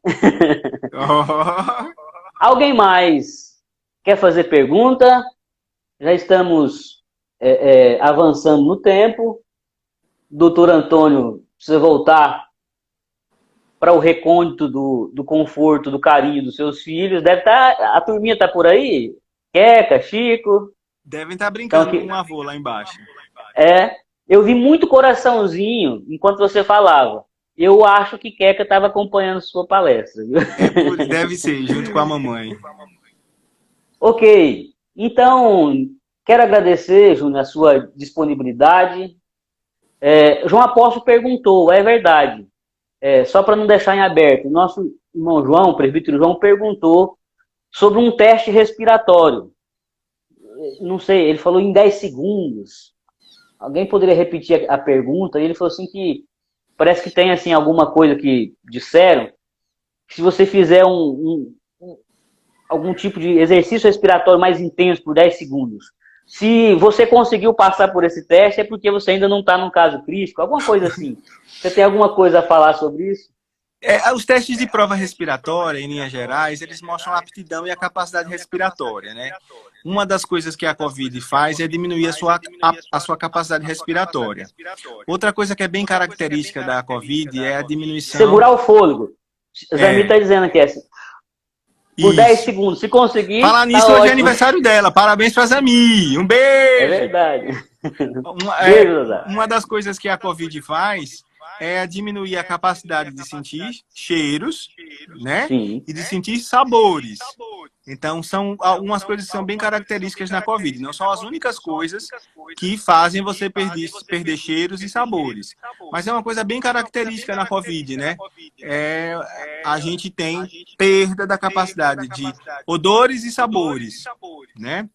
Speaker 1: Alguém mais quer fazer pergunta? Já estamos avançando no tempo. Doutor Antônio precisa voltar para o recôndito do conforto, do carinho dos seus filhos. Deve estar, a turminha está por aí? Queca, Chico?
Speaker 2: Devem estar brincando com o avô lá embaixo.
Speaker 1: Eu vi muito coraçãozinho enquanto você falava. Eu acho que Queca estava acompanhando sua palestra. Viu?
Speaker 2: Deve ser, junto com a mamãe.
Speaker 1: Ok. Então, quero agradecer, Júnior, a sua disponibilidade. João Apóstolo perguntou, é verdade. Só para não deixar em aberto, o nosso irmão João, o presbítero João, perguntou sobre um teste respiratório. Não sei, ele falou em 10 segundos. Alguém poderia repetir a pergunta? Ele falou assim que parece que tem assim, alguma coisa que disseram, que se você fizer algum tipo de exercício respiratório mais intenso por 10 segundos, se você conseguiu passar por esse teste, é porque você ainda não está num caso crítico, alguma coisa assim. Você tem alguma coisa a falar sobre isso?
Speaker 2: Os testes de prova respiratória, em linhas gerais, eles mostram a aptidão e a capacidade respiratória, né? Uma das coisas que a COVID faz é diminuir a sua capacidade respiratória. Outra coisa que é bem característica da COVID é a diminuição...
Speaker 1: Segurar o fôlego. Zami está dizendo aqui assim, por 10 segundos, se conseguir...
Speaker 2: Falar nisso,
Speaker 1: tá
Speaker 2: hoje
Speaker 1: ótimo.
Speaker 2: é aniversário dela. Parabéns para a Zami. Um beijo!
Speaker 1: É verdade.
Speaker 2: Uma das coisas que a COVID faz é diminuir a capacidade de sentir cheiros, né?
Speaker 1: Sim.
Speaker 2: E de sentir sabores. Então, são algumas coisas que são bem características na COVID. Não são as únicas coisas que fazem você perder cheiros e sabores. Mas é uma coisa bem característica na COVID, né? A gente tem perda da capacidade de odores e sabores, né?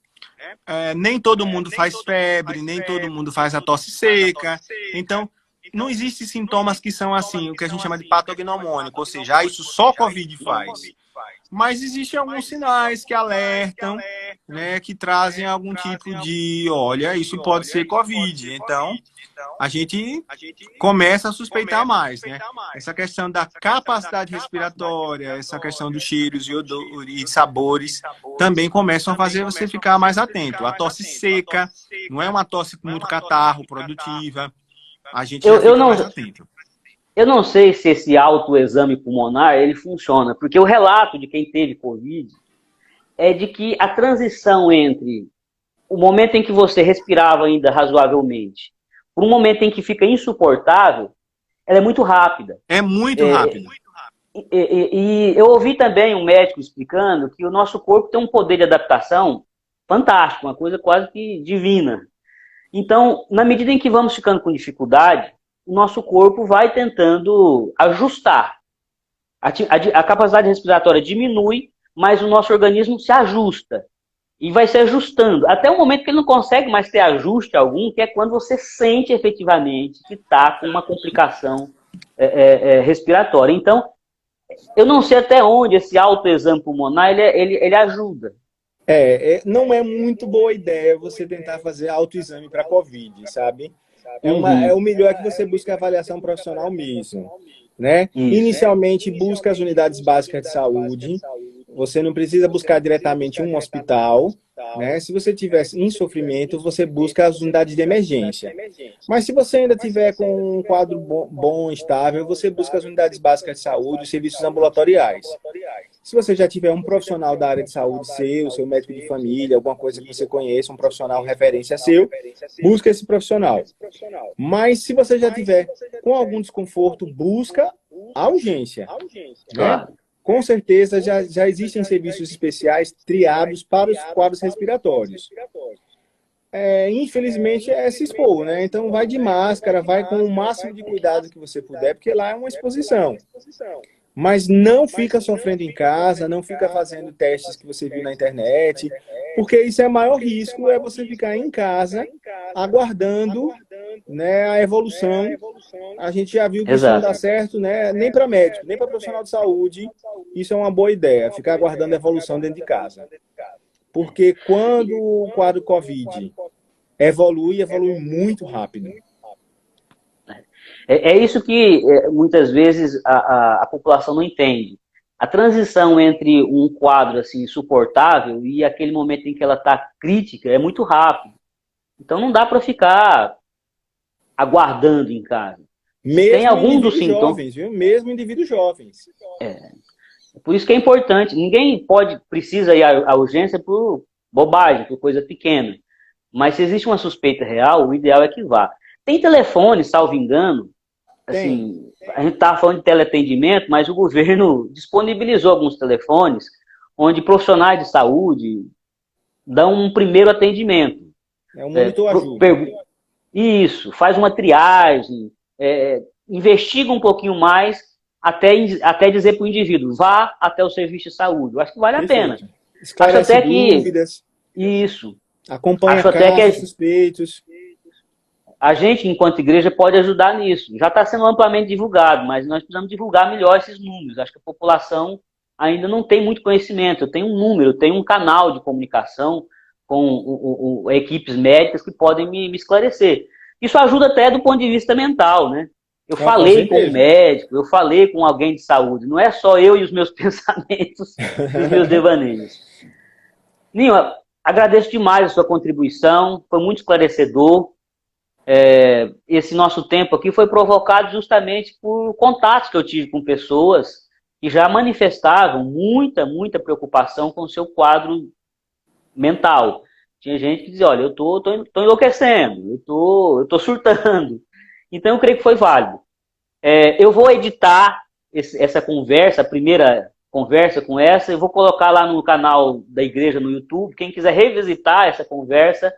Speaker 2: Nem todo mundo faz febre, nem todo mundo faz a tosse seca. Então, não existem sintomas que são assim, o que a gente chama de patognomônico, ou seja, isso só COVID faz. Mas existem alguns sinais que alertam, né, que trazem algum tipo de, olha, isso pode ser COVID. Então, a gente começa a suspeitar mais, né? Essa questão da capacidade respiratória, essa questão dos cheiros e sabores, também começam a fazer você ficar mais atento. A tosse seca, não é uma tosse com muito catarro, produtiva. A gente já fica mais atento.
Speaker 1: Eu não sei se esse autoexame pulmonar ele funciona, porque o relato de quem teve Covid é de que a transição entre o momento em que você respirava ainda razoavelmente por um momento em que fica insuportável, ela é muito rápida.
Speaker 2: É muito rápido.
Speaker 1: E eu ouvi também um médico explicando que o nosso corpo tem um poder de adaptação fantástico, uma coisa quase que divina. Então, na medida em que vamos ficando com dificuldade, o nosso corpo vai tentando ajustar. A capacidade respiratória diminui, mas o nosso organismo se ajusta. E vai se ajustando. Até o momento que ele não consegue mais ter ajuste algum, que é quando você sente efetivamente que está com uma complicação respiratória. Então, eu não sei até onde esse autoexame pulmonar ele ajuda.
Speaker 2: Não é muito boa ideia você tentar fazer autoexame para COVID, sabe? O
Speaker 1: Uhum.
Speaker 2: melhor é que você busque avaliação profissional mesmo, né?
Speaker 1: Isso.
Speaker 2: Inicialmente, busca as unidades básicas de saúde. Você não precisa buscar diretamente um hospital, né? Se você tiver em sofrimento, você busca as unidades de emergência. Mas se você ainda tiver com um quadro bom, estável, você busca as unidades básicas de saúde, os serviços ambulatoriais. Se você já tiver um profissional da área de saúde seu médico de família, alguma coisa que você conheça, um profissional referência seu, busca esse profissional. Mas se você já tiver com algum desconforto, busca a urgência, né?
Speaker 1: Claro.
Speaker 2: Com certeza já existem serviços especiais triados para os quadros respiratórios. Infelizmente é se expor, né? Então vai de máscara, vai com o máximo de cuidado que você puder, porque lá é uma exposição. Mas não fica sofrendo em casa, não fica fazendo testes que você viu na internet, porque isso é o maior risco, é você ficar em casa aguardando, né, a evolução. A gente já viu que isso não dá
Speaker 1: Exato.
Speaker 2: certo, né, nem para médico, nem para profissional de saúde. Isso é uma boa ideia, ficar aguardando a evolução dentro de casa. Porque quando o quadro COVID evolui muito rápido.
Speaker 1: É isso que muitas vezes a população não entende. A transição entre um quadro assim insuportável e aquele momento em que ela está crítica é muito rápido. Então não dá para ficar aguardando em casa. Se tem
Speaker 2: Mesmo
Speaker 1: algum dos
Speaker 2: indivíduos
Speaker 1: sintomas,
Speaker 2: jovens, viu? Mesmo indivíduos jovens.
Speaker 1: por isso que é importante. Ninguém precisa ir à urgência por bobagem, por coisa pequena. Mas se existe uma suspeita real, o ideal é que vá. Tem telefone, salvo engano,
Speaker 2: Tem.
Speaker 1: assim, a gente estava falando de teleatendimento, mas o governo disponibilizou alguns telefones onde profissionais de saúde dão um primeiro atendimento.
Speaker 2: O monitor ajuda.
Speaker 1: Isso, faz uma triagem, investiga um pouquinho mais até dizer para o indivíduo, vá até o serviço de saúde. Eu acho que vale a pena.
Speaker 2: Perfeito.
Speaker 1: Acho
Speaker 2: Esclarece
Speaker 1: até que
Speaker 2: dúvidas.
Speaker 1: isso.
Speaker 2: Acompanha
Speaker 1: Acho até
Speaker 2: casos
Speaker 1: que
Speaker 2: suspeitos.
Speaker 1: a gente, enquanto igreja, pode ajudar nisso. Já está sendo amplamente divulgado, mas nós precisamos divulgar melhor esses números. Acho que a população ainda não tem muito conhecimento. Eu tenho um número, eu tenho um canal de comunicação com equipes médicas que podem me esclarecer. Isso ajuda até do ponto de vista mental, né? Eu
Speaker 2: Com
Speaker 1: falei com um
Speaker 2: certeza.
Speaker 1: médico, eu falei com alguém de saúde. Não é só eu e os meus pensamentos e os meus devaneios. Ninho, agradeço demais a sua contribuição, foi muito esclarecedor. Esse nosso tempo aqui foi provocado justamente por contatos que eu tive com pessoas que já manifestavam muita preocupação com o seu quadro mental. Tinha gente que dizia, olha, eu tô enlouquecendo, eu tô surtando. Então eu creio que foi válido. Eu vou editar essa conversa, a primeira conversa com essa, eu vou colocar lá no canal da igreja no YouTube. Quem quiser revisitar essa conversa,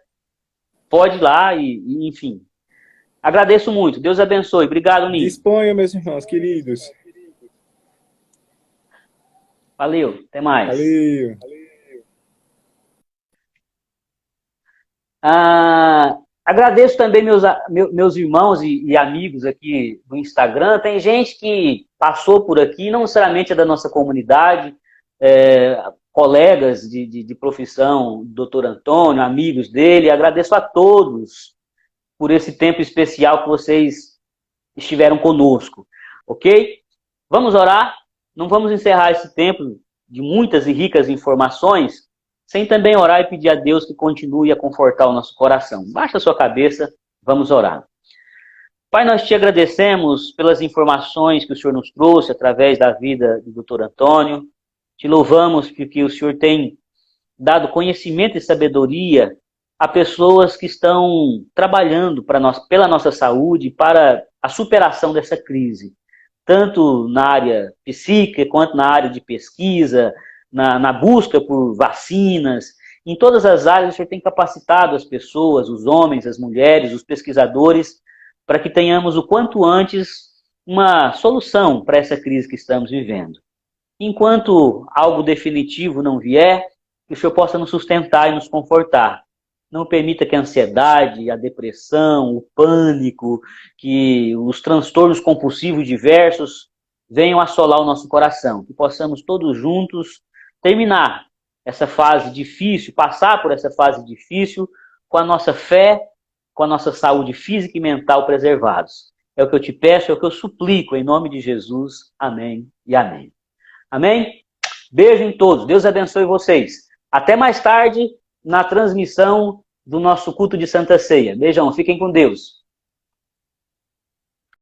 Speaker 1: pode ir lá enfim. Agradeço muito. Deus abençoe. Obrigado, Ninho.
Speaker 2: Disponha, meus irmãos queridos.
Speaker 1: Valeu. Até mais.
Speaker 2: Valeu.
Speaker 1: Agradeço também meus irmãos e amigos aqui do Instagram. Tem gente que passou por aqui, não necessariamente é da nossa comunidade, colegas de profissão, doutor Antônio, amigos dele. Agradeço a todos por esse tempo especial que vocês estiveram conosco, ok? Vamos orar? Não vamos encerrar esse tempo de muitas e ricas informações sem também orar e pedir a Deus que continue a confortar o nosso coração. Baixa a sua cabeça, vamos orar. Pai, nós te agradecemos pelas informações que o Senhor nos trouxe através da vida do Dr. Antônio. Te louvamos porque o Senhor tem dado conhecimento e sabedoria a pessoas que estão trabalhando pela nossa saúde, para a superação dessa crise, tanto na área psíquica quanto na área de pesquisa, na busca por vacinas. Em todas as áreas, o Senhor tem capacitado as pessoas, os homens, as mulheres, os pesquisadores, para que tenhamos o quanto antes uma solução para essa crise que estamos vivendo. Enquanto algo definitivo não vier, que o Senhor possa nos sustentar e nos confortar. Não permita que a ansiedade, a depressão, o pânico, que os transtornos compulsivos diversos venham assolar o nosso coração. Que possamos todos juntos terminar essa fase difícil, passar por essa fase difícil com a nossa fé, com a nossa saúde física e mental preservados. É o que eu te peço, é o que eu suplico, em nome de Jesus. Amém e amém. Amém? Beijo em todos. Deus abençoe vocês. Até mais tarde na transmissão do nosso culto de Santa Ceia. Beijão, fiquem com Deus.